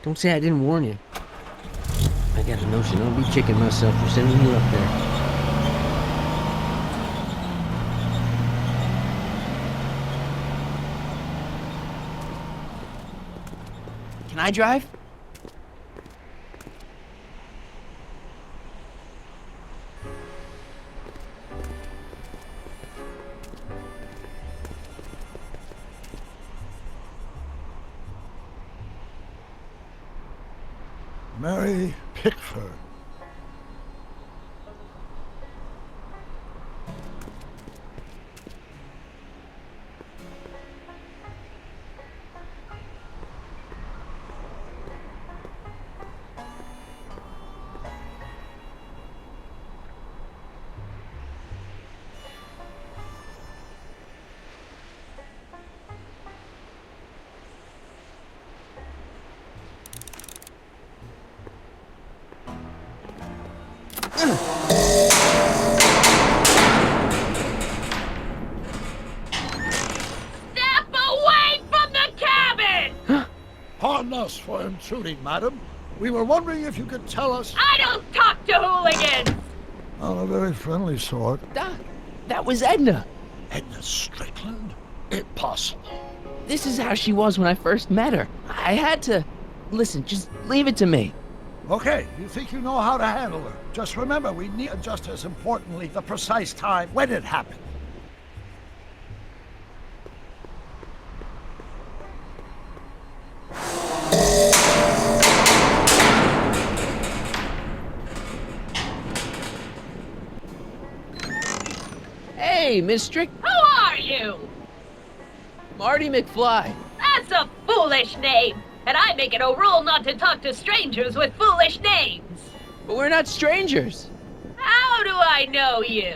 don't say I didn't warn you. I got a notion I'll be kicking myself for sending you up there. Can I drive? Mary Pickford. Step away from the cabin! Pardon us for intruding, madam. We were wondering if you could tell us... I don't talk to hooligans! On a very friendly sort. Doc, that was Edna. Edna Strickland? Impossible. This is how she was when I first met her. I had to... Listen, just leave it to me. Okay, you think you know how to handle her. Just remember, we need, just as importantly, the precise time when it happened. Hey, Miss Strick... Who are you? Marty McFly. That's a foolish name, and I make it a rule not to talk to strangers with foolish names. But we're not strangers. How do I know you?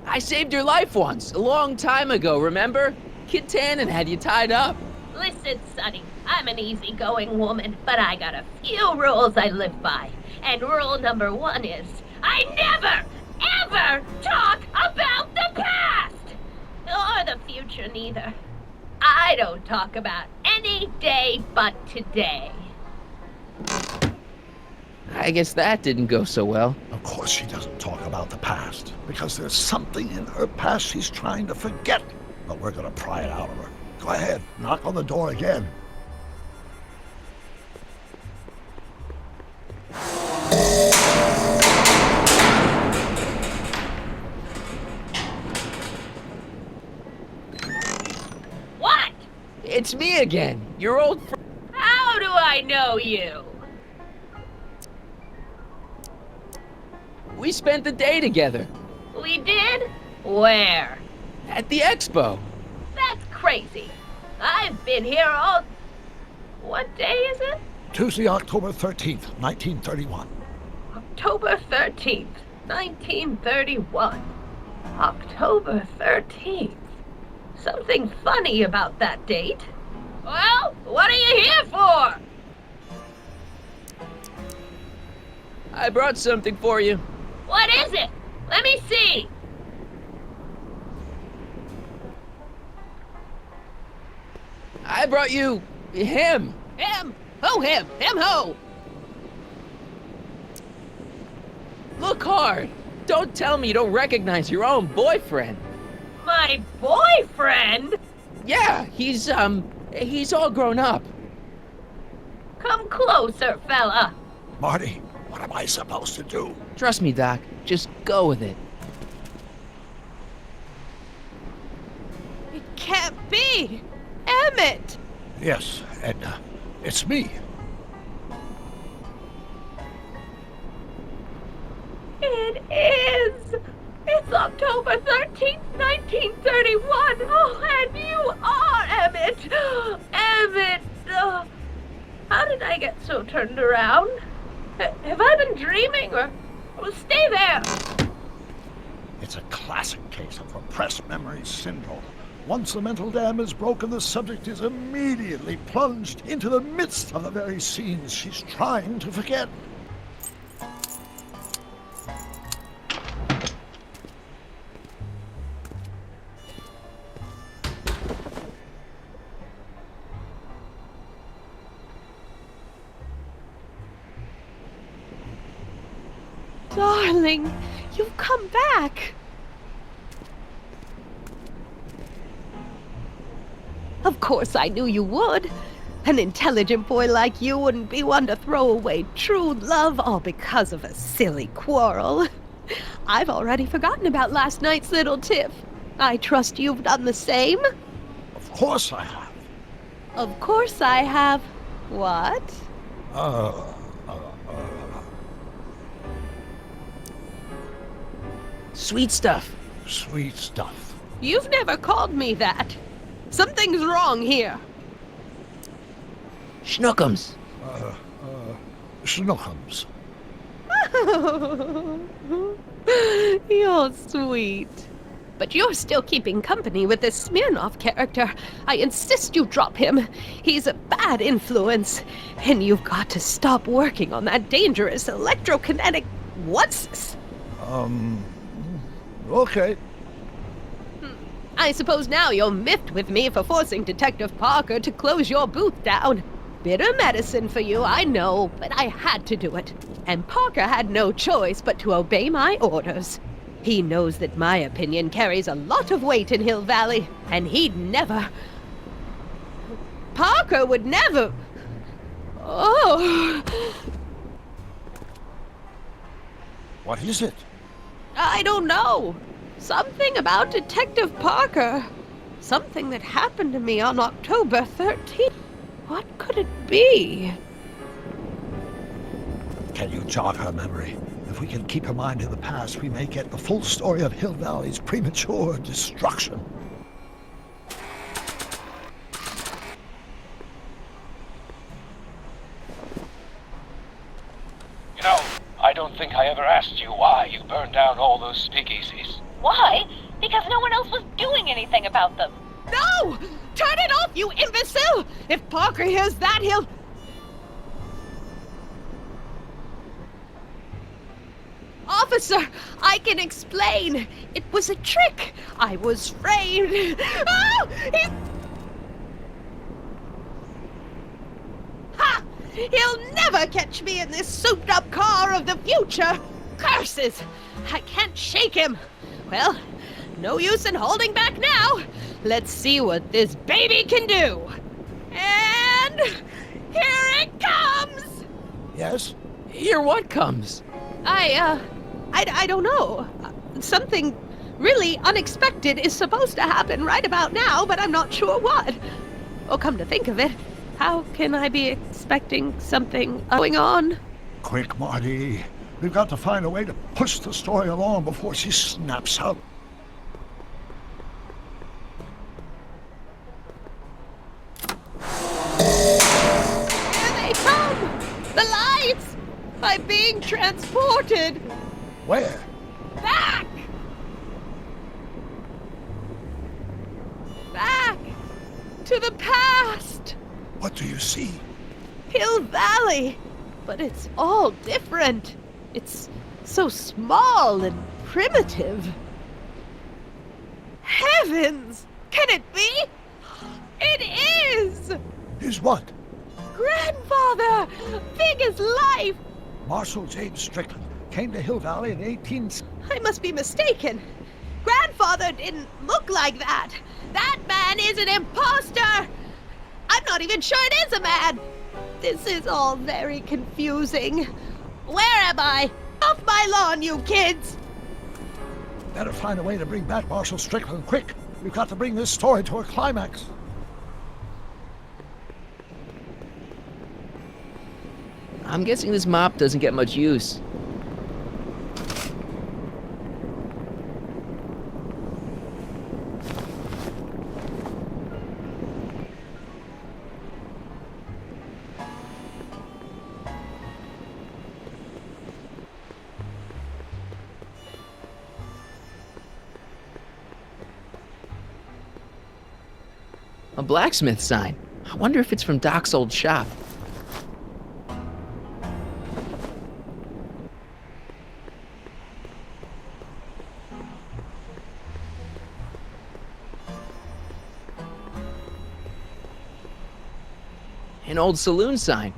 I saved your life once, a long time ago, remember? Kid Tannen had you tied up. Listen, Sonny, I'm an easygoing woman, but I got a few rules I live by. And rule number 1 is, I never, ever talk about the past! Or the future, neither. I don't talk about any day but today. I guess that didn't go so well. Of course she doesn't talk about the past, because there's something in her past she's trying to forget. But we're gonna pry it out of her. Go ahead, knock on the door again. What? It's me again, your old friend. How do I know you? We spent the day together. We did? Where? At the expo. That's crazy. I've been here all... What day is it? Tuesday, October 13th, 1931. October 13th, 1931. October 13th. Something funny about that date. Well, what are you here for? I brought something for you. What is it? Let me see. I brought you him. Him? Who him? Him who? Look hard. Don't tell me you don't recognize your own boyfriend. My boyfriend? Yeah, he's all grown up. Come closer, fella. Marty, what am I supposed to do? Trust me, Doc. Just go with it. It can't be! Emmett! Yes, Edna. It's me. It is! It's October 13th, 1931! Oh, and you are Emmett! Emmett! How did I get so turned around? Have I been dreaming, or... Well, stay there! It's a classic case of repressed memory syndrome. Once the mental dam is broken, the subject is immediately plunged into the midst of the very scenes she's trying to forget. Darling, you've come back. Of course I knew you would. An intelligent boy like you wouldn't be one to throw away true love all because of a silly quarrel. I've already forgotten about last night's little tiff. I trust you've done the same? Of course I have. Of course I have. What? Sweet stuff. Sweet stuff. You've never called me that. Something's wrong here. Schnookums. Schnookums. You're sweet. But you're still keeping company with this Smirnoff character. I insist you drop him. He's a bad influence. And you've got to stop working on that dangerous electrokinetic... What's this? Okay. I suppose now you're miffed with me for forcing Detective Parker to close your booth down. Bitter medicine for you, I know, but I had to do it. And Parker had no choice but to obey my orders. He knows that my opinion carries a lot of weight in Hill Valley, and he'd never... Parker would never... Oh... What is it? I don't know. Something about Detective Parker. Something that happened to me on October 13th. What could it be? Can you jog her memory? If we can keep her mind in the past, we may get the full story of Hill Valley's premature destruction. You know, I don't think I ever asked you why you burned down all those speakeasies. Why? Because no one else was doing anything about them. No! Turn it off, you imbecile! If Parker hears that, he'll... Officer, I can explain. It was a trick. I was framed. Oh! Ha! He'll never catch me in this souped-up car of the future. Curses! I can't shake him. Well, no use in holding back now. Let's see what this baby can do. And here it comes! Yes? Here what comes? I don't know. Something really unexpected is supposed to happen right about now, but I'm not sure what. Oh, come to think of it, how can I be expecting something going on? Quick, Marty. We've got to find a way to push the story along before she snaps out. Here they come! The lights! I'm being transported! Where? Back! Back! To the past! What do you see? Hill Valley! But it's all different. It's so small and primitive. Heavens! Can it be? It is! Is what? Grandfather! Big as life! Marshal James Strickland came to Hill Valley in 18... I must be mistaken. Grandfather didn't look like that. That man is an imposter! I'm not even sure it is a man! This is all very confusing. Where am I? Off my lawn, you kids! Better find a way to bring back Marshal Strickland quick. We've got to bring this story to a climax. I'm guessing this mop doesn't get much use. A blacksmith sign. I wonder if it's from Doc's old shop. An old saloon sign.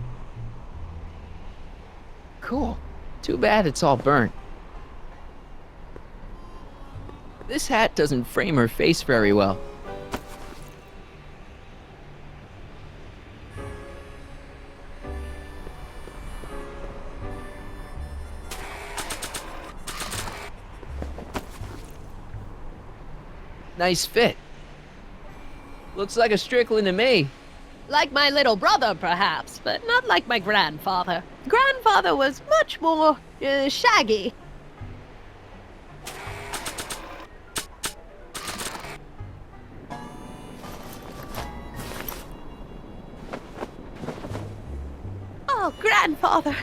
Cool. Too bad it's all burnt. This hat doesn't frame her face very well. Nice fit. Looks like a Strickland to me. Like my little brother, perhaps, but not like my grandfather. Grandfather was much more shaggy. Oh, grandfather,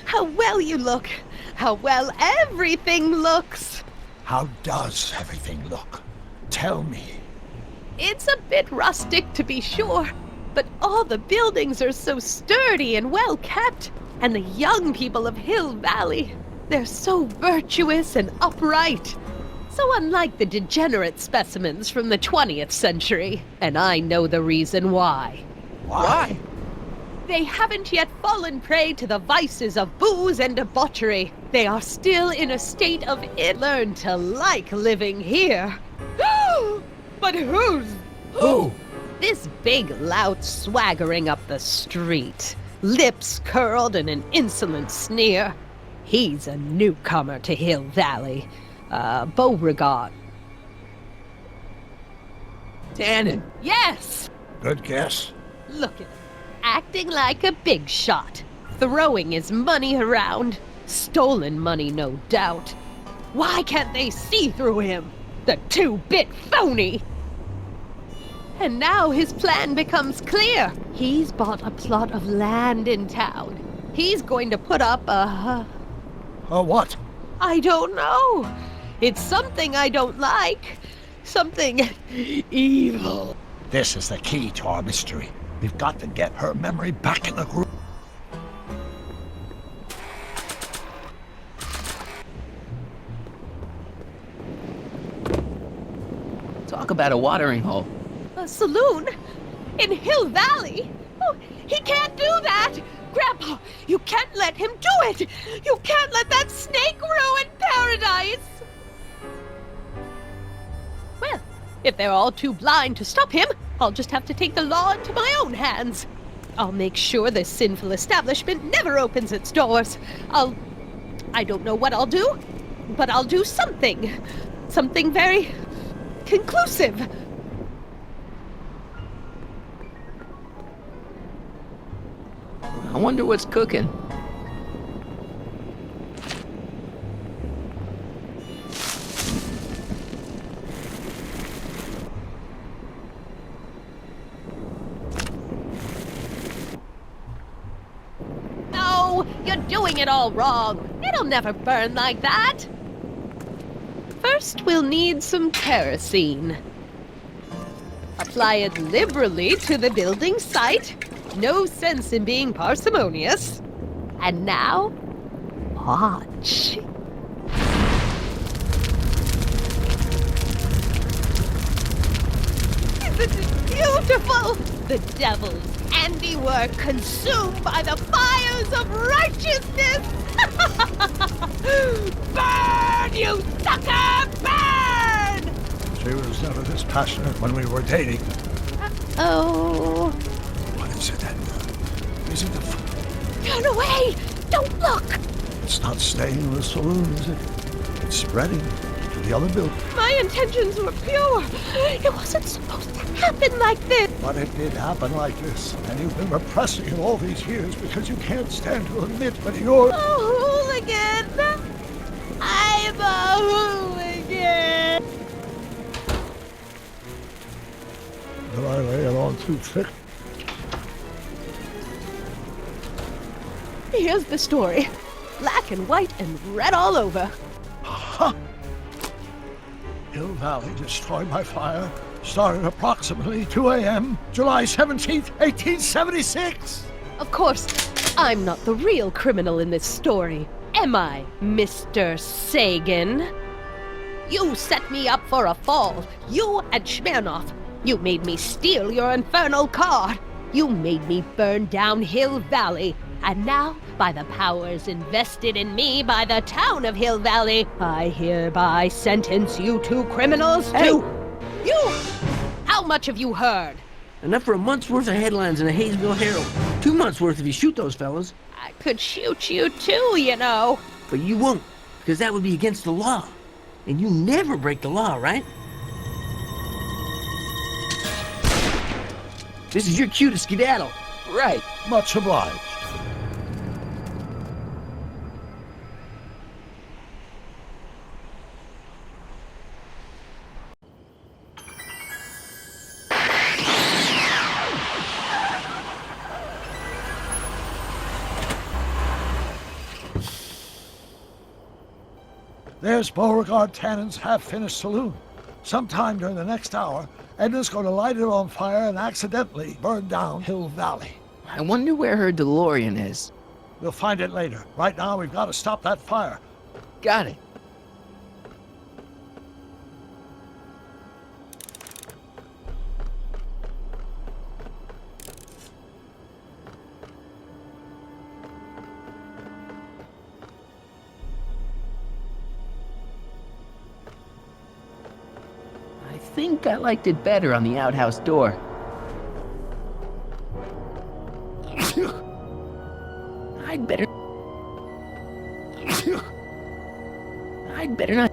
how well you look. How well everything looks. How does everything look? Tell me. It's a bit rustic, to be sure, but all the buildings are so sturdy and well kept. And the young people of Hill Valley, they're so virtuous and upright. So unlike the degenerate specimens from the 20th century. And I know the reason why. Why? They haven't yet fallen prey to the vices of booze and debauchery. They are still in a state of learn to like living here. But who's? Who? This big lout swaggering up the street, lips curled in an insolent sneer. He's a newcomer to Hill Valley. Beauregard. Tannen. Yes! Good guess. Look at him, acting like a big shot, throwing his money around. Stolen money, no doubt. Why can't they see through him? The two-bit phony! And now his plan becomes clear. He's bought a plot of land in town. He's going to put up a what? I don't know. It's something I don't like. Something evil. This is the key to our mystery. We've got to get her memory back in the group. Talk about a watering hole. A saloon? In Hill Valley? Oh, he can't do that! Grandpa, you can't let him do it! You can't let that snake ruin paradise! Well, if they're all too blind to stop him, I'll just have to take the law into my own hands. I'll make sure this sinful establishment never opens its doors. I don't know what I'll do, but I'll do something. Something very conclusive. I wonder what's cooking. No, you're doing it all wrong. It'll never burn like that. First, we'll need some kerosene. Apply it liberally to the building site. No sense in being parsimonious. And now, watch. Isn't it beautiful? The devil's handiwork consumed by the fires of righteousness. Burn, you sucker, burn! She was never this passionate when we were dating. Oh. What is it then? Is it the... Turn away! Don't look! It's not staying in the saloon, is it? It's spreading to the other building. My intentions were pure. It wasn't supposed to happen like this. But it did happen like this. And you've been repressing it all these years because you can't stand to admit when you're... A hooligan! I'm a hooligan! Did I lay it on too thick? Here's the story. Black and white and red all over. Huh. Hill Valley destroyed by fire started approximately 2 a.m., July 17th, 1876. Of course, I'm not the real criminal in this story, am I, Mr. Sagan? You set me up for a fall. You and Smirnoff. You made me steal your infernal car. You made me burn down Hill Valley. And now, by the powers invested in me by the town of Hill Valley, I hereby sentence you two criminals to... You! How much have you heard? Enough for a month's worth of headlines in the Hayesville Herald. 2 months worth if you shoot those fellas. I could shoot you too, you know. But you won't, because that would be against the law. And you never break the law, right? This is your cue to skedaddle. Right. Much obliged. There's Beauregard Tannen's half-finished saloon. Sometime during the next hour, Edna's going to light it on fire and accidentally burn down Hill Valley. I wonder where her DeLorean is. We'll find it later. Right now, we've got to stop that fire. Got it. I think I liked it better on the outhouse door. I'd better not.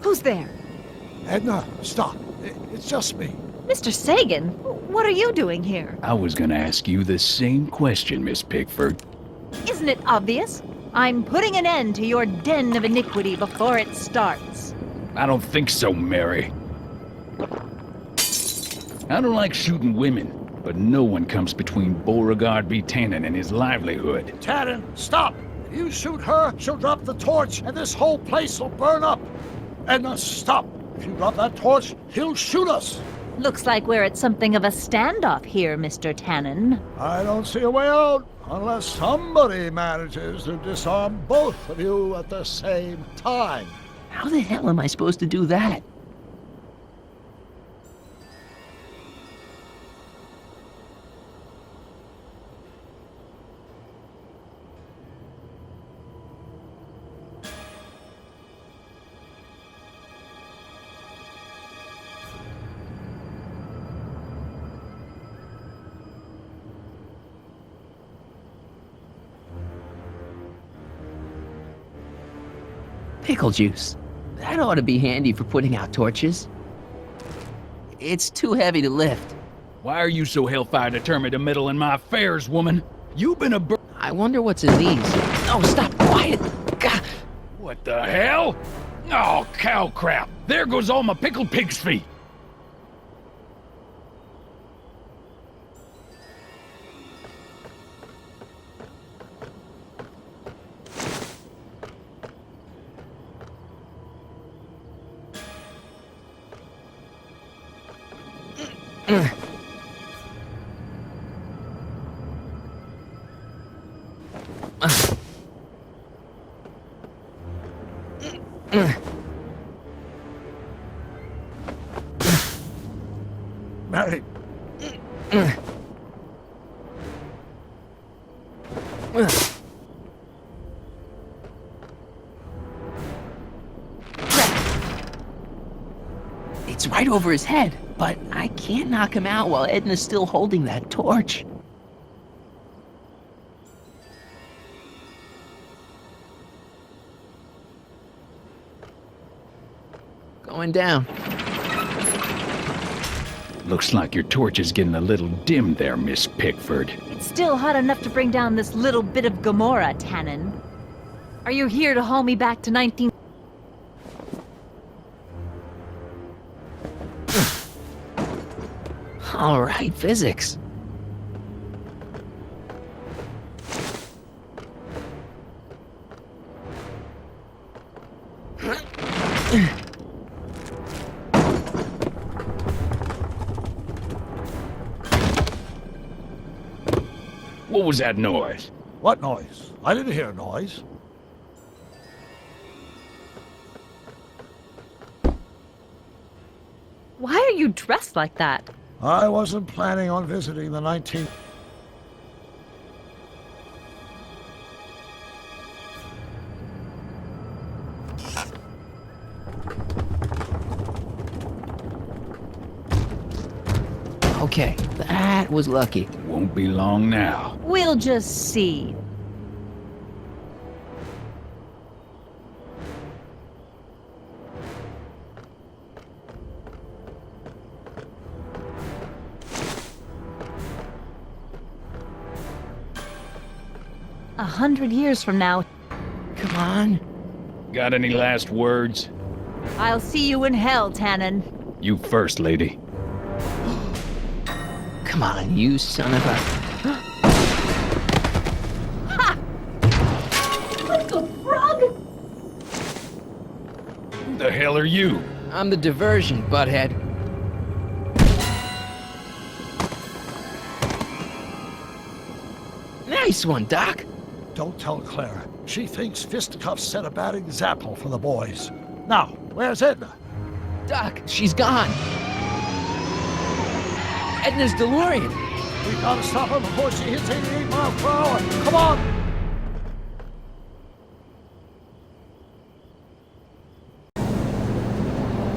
Who's there? Edna, stop. It's just me. Mr. Sagan, what are you doing here? I was gonna ask you the same question, Miss Pickford. Isn't it obvious? I'm putting an end to your den of iniquity before it starts. I don't think so, Mary. I don't like shooting women, but no one comes between Beauregard B. Tannen and his livelihood. Tannen, stop! If you shoot her, she'll drop the torch, and this whole place will burn up. Edna, stop! If you drop that torch, he'll shoot us! Looks like we're at something of a standoff here, Mr. Tannen. I don't see a way out, unless somebody manages to disarm both of you at the same time. How the hell am I supposed to do that? Pickle juice. That ought to be handy for putting out torches. It's too heavy to lift. Why are you so hellfire determined to meddle in my affairs, woman? You've been a I wonder what's in these. Oh, stop, quiet. God. What the hell? Oh, cow crap. There goes all my pickled pig's feet. Mary. It's right over his head, but I can't knock him out while Edna's still holding that torch. Going down. Looks like your torch is getting a little dim there, Miss Pickford. It's still hot enough to bring down this little bit of Gomorrah, Tannen. Are you here to haul me back to 19... All right, physics. What was that noise? What noise? I didn't hear a noise. Why are you dressed like that? I wasn't planning on visiting the 19th. Okay, that was lucky. Won't be long now. We'll just see. 100 years from now, Come on. Got any last words? I'll see you in hell, Tannen. You first, lady. Come on, you son of a... Ha! Like a frog? Who the hell are you? I'm the diversion, butthead. Nice one, Doc. Don't tell Clara. She thinks fisticuffs set a bad example for the boys. Now, where's Edna? Doc, she's gone. Edna's DeLorean. We gotta stop her before she hits 88 miles per hour. Come on!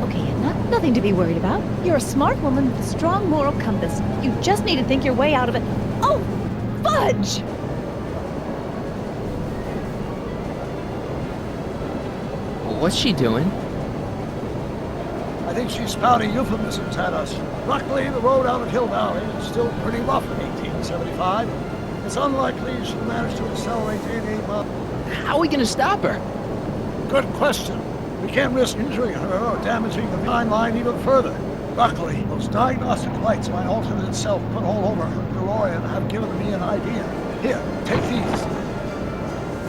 Okay, Edna, nothing to be worried about. You're a smart woman with a strong moral compass. You just need to think your way out of it. Oh, fudge! What's she doing? I think she's spouting euphemisms at us. Luckily, the road out of Hill Valley is still pretty rough in 1875. It's unlikely she'll manage to accelerate to 88 miles. How are we gonna stop her? Good question. We can't risk injuring her or damaging the timeline even further. Luckily, those diagnostic lights my alternate itself put all over her DeLorean have given me an idea. Here, take these.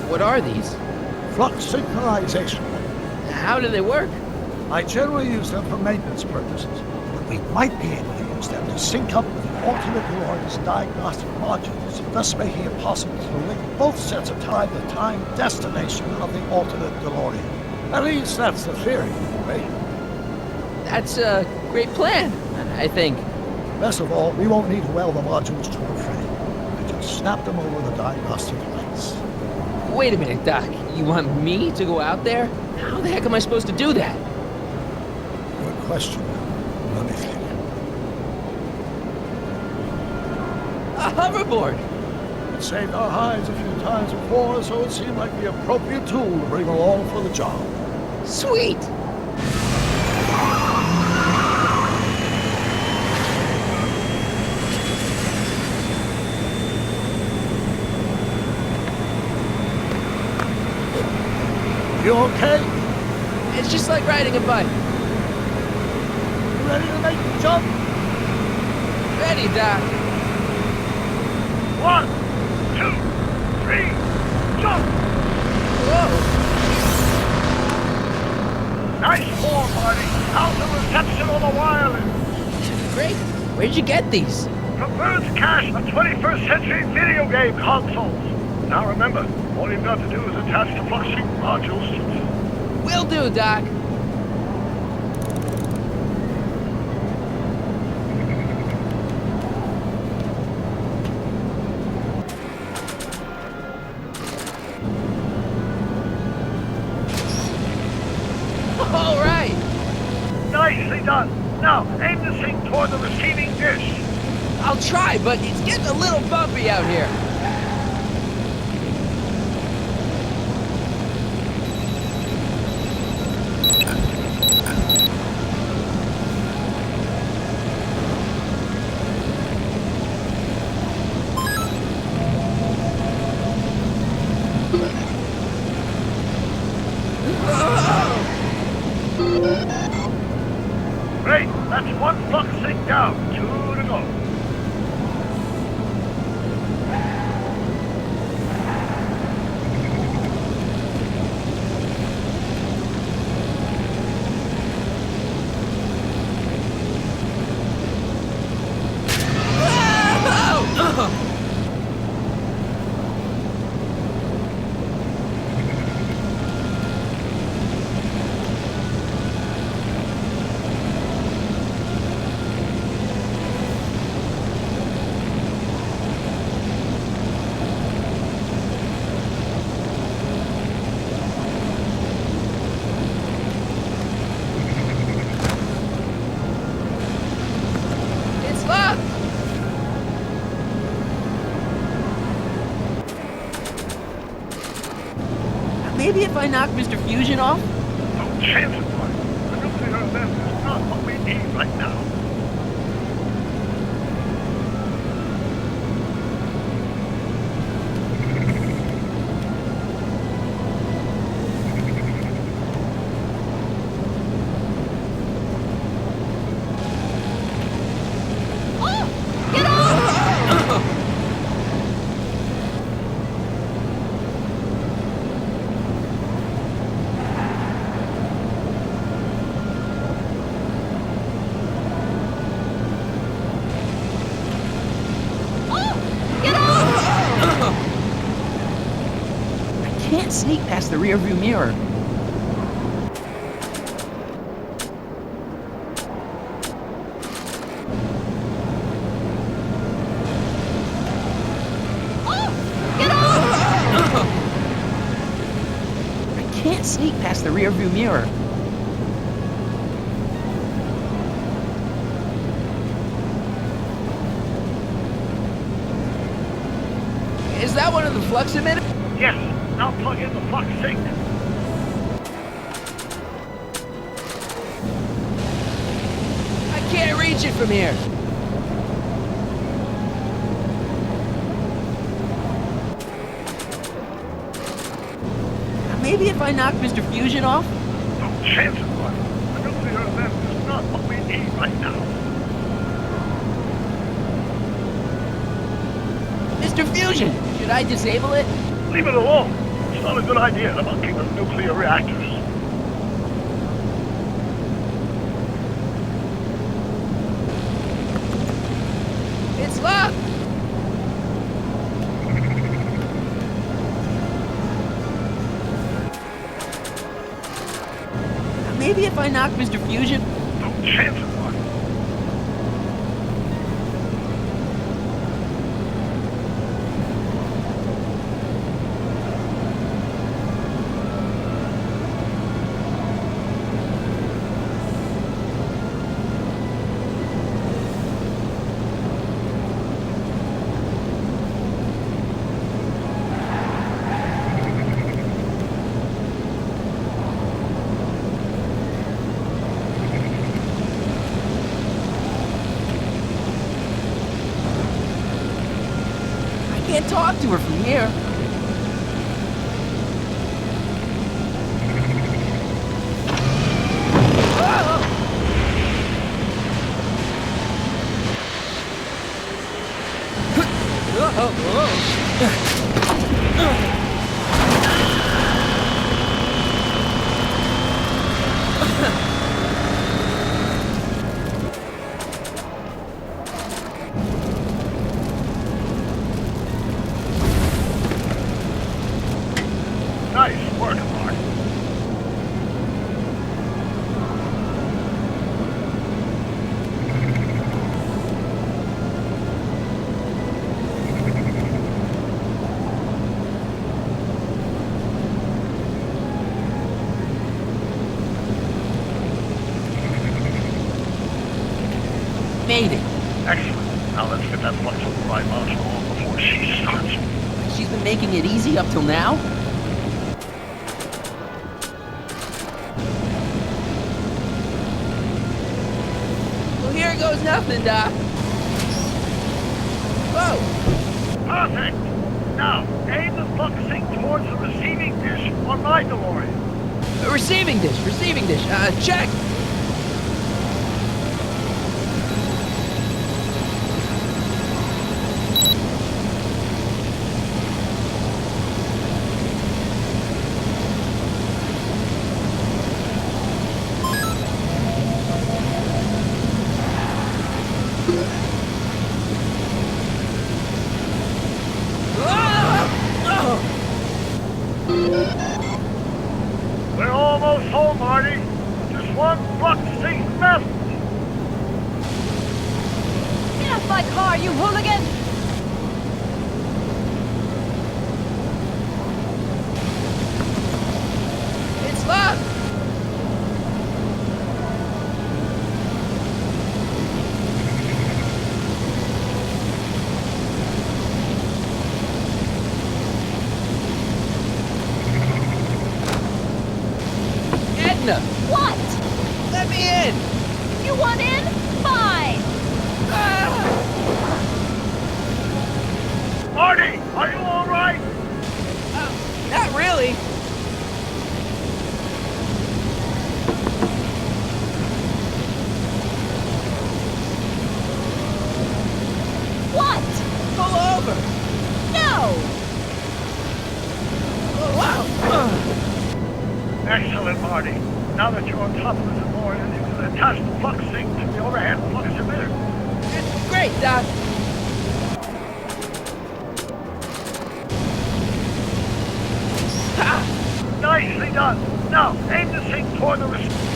What are these? Flux synchronization. How do they work? I generally use them for maintenance purposes, but we might be able to use them to sync up with the alternate DeLorean's diagnostic modules, thus making it possible to link both sets of time the time destination of the alternate DeLorean. At least that's the theory, right? That's a great plan, I think. Best of all, we won't need to weld the modules to her frame. We just snap them over the diagnostic lights. Wait a minute, Doc. You want me to go out there? How the heck am I supposed to do that? Good question. Let me think. A hoverboard! It saved our hides a few times before, so it seemed like the appropriate tool to bring along for the job. Sweet! You okay? It's just like riding a bike. You ready to make the jump? Ready, Doc. 1, 2, 3, jump! Whoa! Nice form, buddy. How's the reception on the wireless? Great. Where'd you get these? From Bird's Cache, the 21st century video game consoles. Now remember, all you've got to do is attach the flushing modules to them. Will do, Doc. All right. Nicely done. Now, aim the thing toward the receiving dish. I'll try, but it's getting a little bumpy out here. Great, that's one flux sync down, 2 to go. I knock Mr. Fusion off? No chance of it. The nuclear event is not what we need right now. I can't sneak past the rearview mirror. I can't sneak past the rearview mirror. Is that one of the flux emitters? Yes, now plug in the flux sink. I can't reach it from here. Maybe if I knock Mr. Fusion off? No chance of it. The nuclear event is not what we need right now. Mr. Fusion, should I disable it? Leave it alone. It's not a good idea to monkey with nuclear reactors. It's locked! Maybe if I knock Mr. Fusion? No chance of it. I can't talk to her from here. Nice work, Mark. Made it. Excellent. Now let's get that flux override module on before she starts. She's been making it easy up till now? Well, here goes nothing, Doc. Whoa! Perfect. Now, aim the flux sink towards the receiving dish on my DeLorean. Receiving dish. Check. We're almost home, Marty. Just one flux sink left. Get off my car, you hooligan! It's locked. Edna! What? Let me in! You want in? Fine! Marty, are you all right? Not really. What? Pull over! No! Excellent, Marty. Now that you're on top of the DeLorean, you can attach the flux sink to the overhead flux emitter. Great, Doc. Nicely done. Now, aim the sink toward the receiver.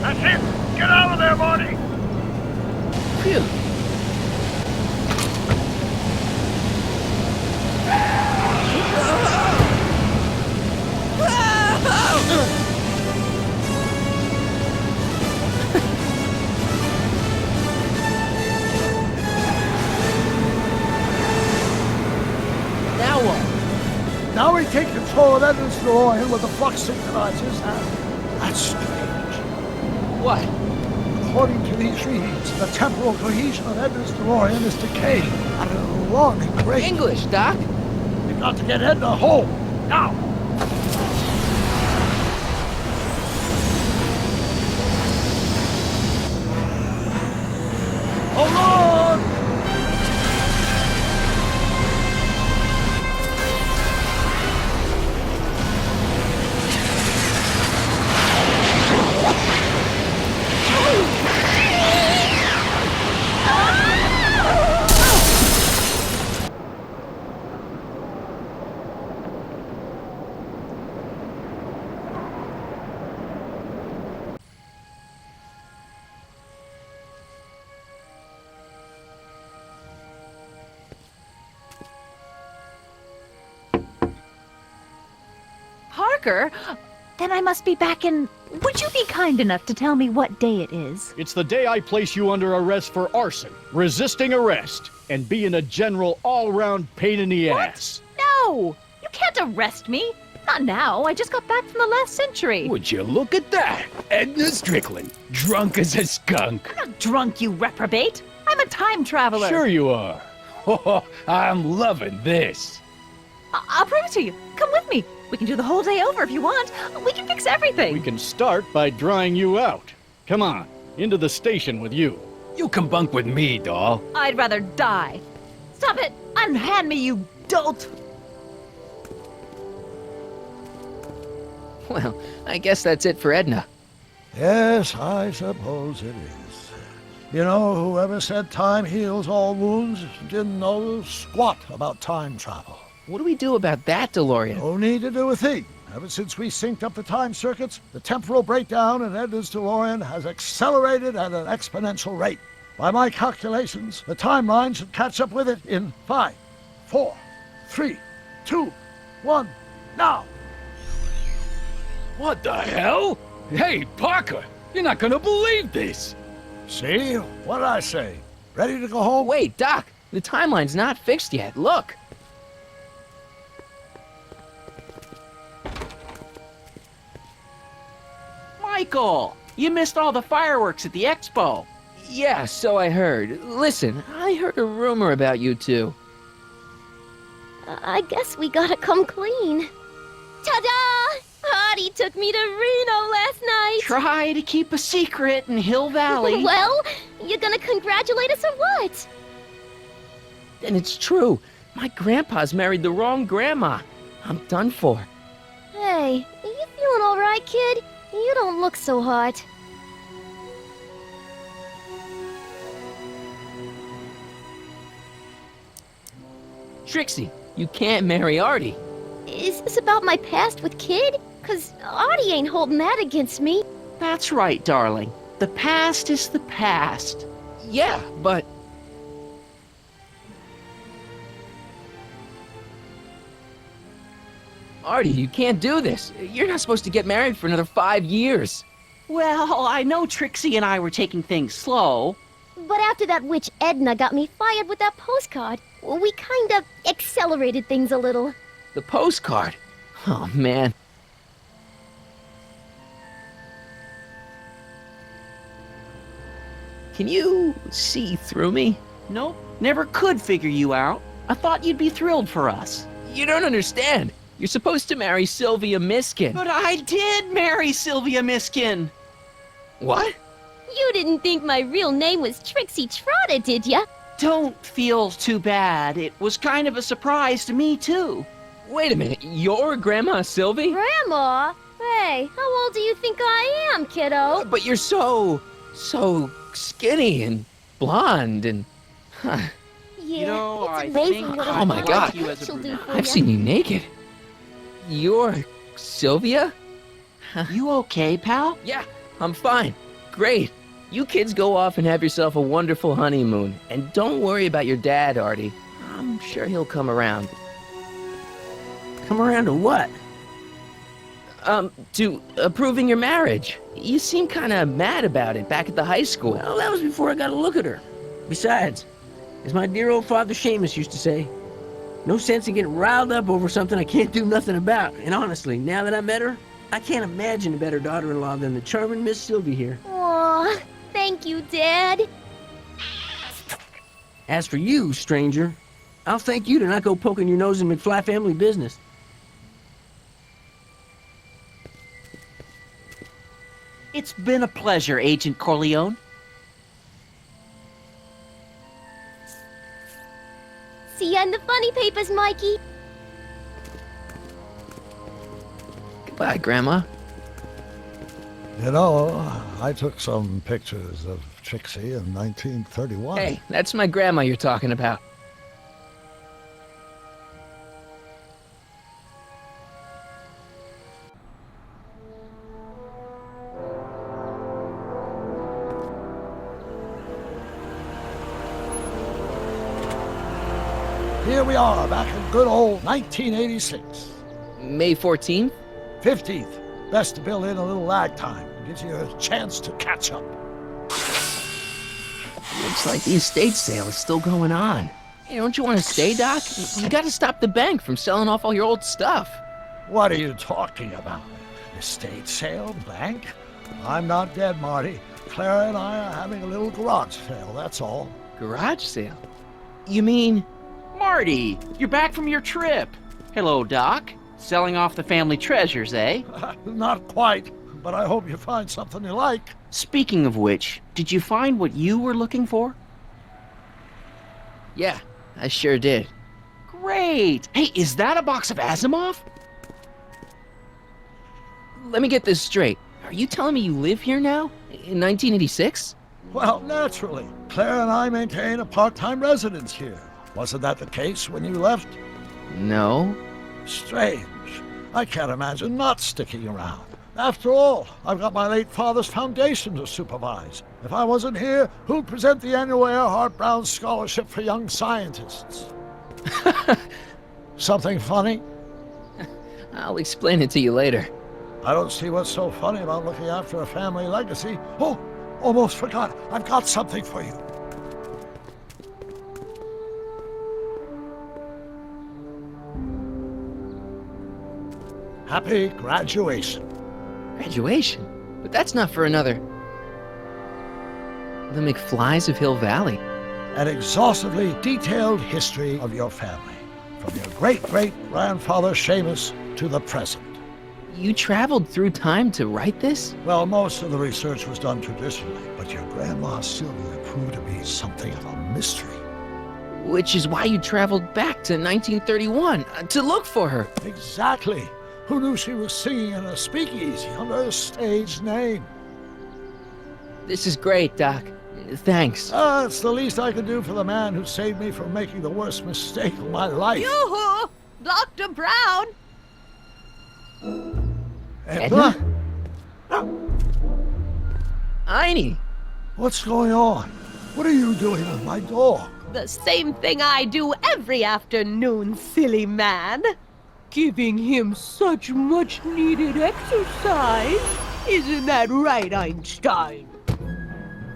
That's it. Get out of there, Marty. Phew. Now what? Now we take control of Edna's DeLorean with the flux synchronizers, and that's strange. What? According to these readings, the temporal cohesion of Edna's DeLorean is decaying at an alarming rate. English, Doc. We've got to get Edna home, now! Hold on! Parker? Then I must be back in... Would you be kind enough to tell me what day it is? It's the day I place you under arrest for arson, resisting arrest, and being a general all-round pain in the ass. No! You can't arrest me! Not now. I just got back from the last century. Would you look at that? Edna Strickland, drunk as a skunk. I'm not drunk, you reprobate. I'm a time traveler. Sure you are. Oh, I'm loving this. I'll prove it to you. Come with me. We can do the whole day over if you want. We can fix everything. We can start by drying you out. Come on, into the station with you. You can bunk with me, doll. I'd rather die. Stop it! Unhand me, you dolt! Well, I guess that's it for Edna. Yes, I suppose it is. You know, whoever said time heals all wounds didn't know squat about time travel. What do we do about that, DeLorean? No need to do a thing. Ever since we synced up the time circuits, the temporal breakdown in Edna's DeLorean has accelerated at an exponential rate. By my calculations, the timeline should catch up with it in 5, 4, 3, 2, 1, now! What the hell? Hey, Parker, you're not gonna believe this. See? What did I say? Ready to go home? Wait, Doc, the timeline's not fixed yet. Look. Michael, you missed all the fireworks at the expo. Yeah, so I heard. Listen, I heard a rumor about you two. I guess we gotta come clean. Ta-da! Hottie took me to Reno last night. Try to keep a secret in Hill Valley. Well, you gonna congratulate us or what? And it's true. My grandpa's married the wrong grandma. I'm done for. Hey, are you feeling all right, kid? You don't look so hot. Trixie, you can't marry Artie. Is this about my past with Kid? 'Cause Artie ain't holding that against me. That's right, darling. The past is the past. Yeah, but... Artie, you can't do this. You're not supposed to get married for another 5 years. Well, I know Trixie and I were taking things slow. But after that witch Edna got me fired with that postcard, we kind of accelerated things a little. The postcard? Oh, man. Can you see through me? Nope, never could figure you out. I thought you'd be thrilled for us. You don't understand. You're supposed to marry Sylvia Miskin. But I did marry Sylvia Miskin. What? You didn't think my real name was Trixie Trotter, did ya? Don't feel too bad. It was kind of a surprise to me, too. Wait a minute, you're Grandma Sylvie? Grandma? Hey, how old do you think I am, kiddo? But you're so skinny and blonde and... Huh. Yeah, You know, it's I amazing think what Oh my God. you as a she'll do brunette. for I've ya. seen you naked. You're Sylvia? You okay, pal? Yeah, I'm fine. Great. You kids go off and have yourself a wonderful honeymoon. And don't worry about your dad, Artie. I'm sure he'll come around. Come around to what? To approving your marriage. You seem kind of mad about it back at the high school. Well, that was before I got a look at her. Besides, as my dear old father Seamus used to say, no sense in getting riled up over something I can't do nothing about. And honestly, now that I met her, I can't imagine a better daughter-in-law than the charming Miss Sylvie here. Aw, thank you, Dad. As for you, stranger, I'll thank you to not go poking your nose in McFly family business. It's been a pleasure, Agent Corleone. See ya in the funny papers, Mikey. Goodbye, Grandma. You know, I took some pictures of Trixie in 1931. Hey, that's my grandma you're talking about. Here we are, back in good old 1986. May 14th? 15th. Best to build in a little lag time. Gives you a chance to catch up. Looks like the estate sale is still going on. Hey, don't you want to stay, Doc? You gotta stop the bank from selling off all your old stuff. What are you talking about? Estate sale? Bank? I'm not dead, Marty. Clara and I are having a little garage sale, that's all. Garage sale? You mean... Marty, you're back from your trip. Hello, Doc. Selling off the family treasures, eh? Not quite, but I hope you find something you like. Speaking of which, did you find what you were looking for? Yeah, I sure did. Great! Hey, is that a box of Asimov? Let me get this straight. Are you telling me you live here now? In 1986? Well, naturally. Claire and I maintain a part-time residence here. Wasn't that the case when you left? No. Strange. I can't imagine not sticking around. After all, I've got my late father's foundation to supervise. If I wasn't here, who'd present the annual Earhart Brown Scholarship for Young Scientists? Something funny? I'll explain it to you later. I don't see what's so funny about looking after a family legacy. Oh, almost forgot. I've got something for you. Happy graduation. Graduation? But that's not for another... The McFlys of Hill Valley. An exhaustively detailed history of your family, from your great-great-grandfather Seamus to the present. You traveled through time to write this? Well, most of the research was done traditionally, but your grandma Sylvia proved to be something of a mystery. Which is why you traveled back to 1931, to look for her. Exactly. Who knew she was singing in a speakeasy under a stage name? This is great, Doc. Thanks. It's the least I can do for the man who saved me from making the worst mistake of my life. Yoo-hoo! Dr. Brown! Edna? Einie! What's going on? What are you doing with my dog? The same thing I do every afternoon, silly man. Giving him such much needed exercise. Isn't that right, Einstein?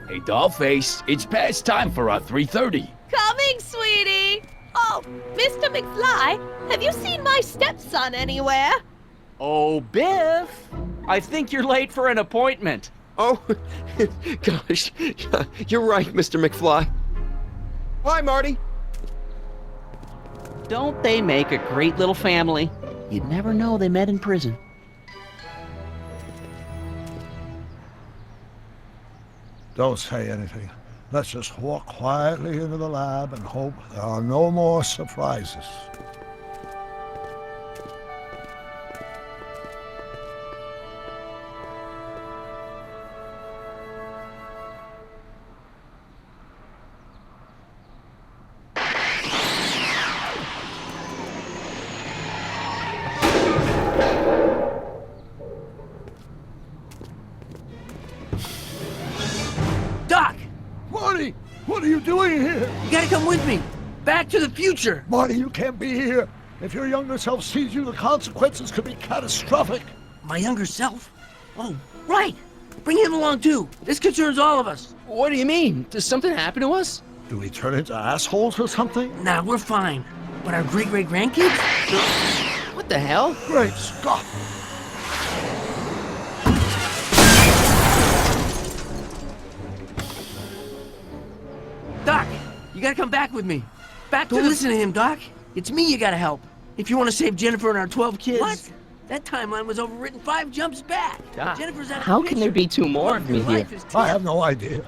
Hey, Dollface, it's past time for our 3:30. Coming, sweetie! Oh, Mr. McFly, have you seen my stepson anywhere? Oh, Biff! I think you're late for an appointment. Oh, gosh. You're right, Mr. McFly. Hi, Marty. Don't they make a great little family? You'd never know they met in prison. Don't say anything. Let's just walk quietly into the lab and hope there are no more surprises. Doc! Marty! What are you doing here? You gotta come with me! Back to the future! Marty, you can't be here. If your younger self sees you, the consequences could be catastrophic. My younger self? Oh, right! Bring him along too! This concerns all of us! What do you mean? Does something happen to us? Do we turn into assholes or something? Nah, we're fine. But our great-great-grandkids? What the hell? Great Scott! Doc, you gotta come back with me. Don't listen to him, Doc. It's me you gotta help. If you want to save Jennifer and our 12 kids. What? That timeline was overwritten 5 jumps back. Doc, Jennifer's out of how the can there be two more of me here? I have no idea.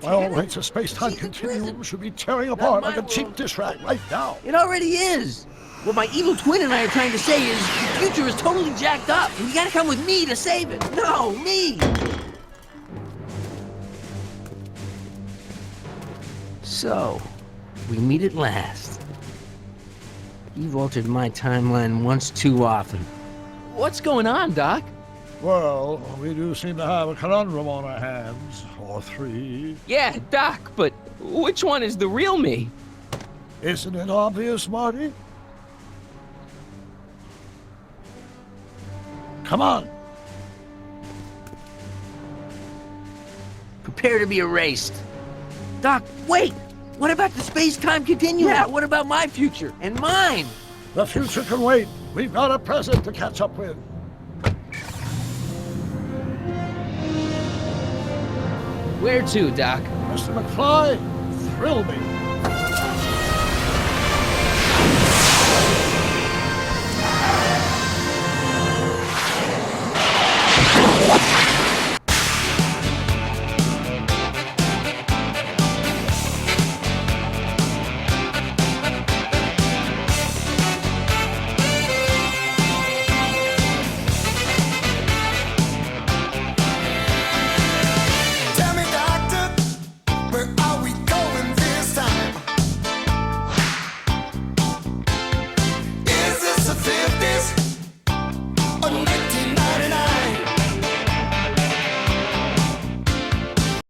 My own rates of space-time continuum should be tearing apart like a cheap dish rag right now. It already is. What my evil twin and I are trying to say is the future is totally jacked up, and you gotta come with me to save it. No, me! So, we meet at last. You've altered my timeline once too often. What's going on, Doc? Well, we do seem to have a conundrum on our hands. Or 3. Yeah, Doc, but which one is the real me? Isn't it obvious, Marty? Come on! Prepare to be erased. Doc, wait! What about the space-time continuum? Yeah, what about my future? And mine? The future can wait. We've got a present to catch up with. Where to, Doc? Mr. McFly, thrill me.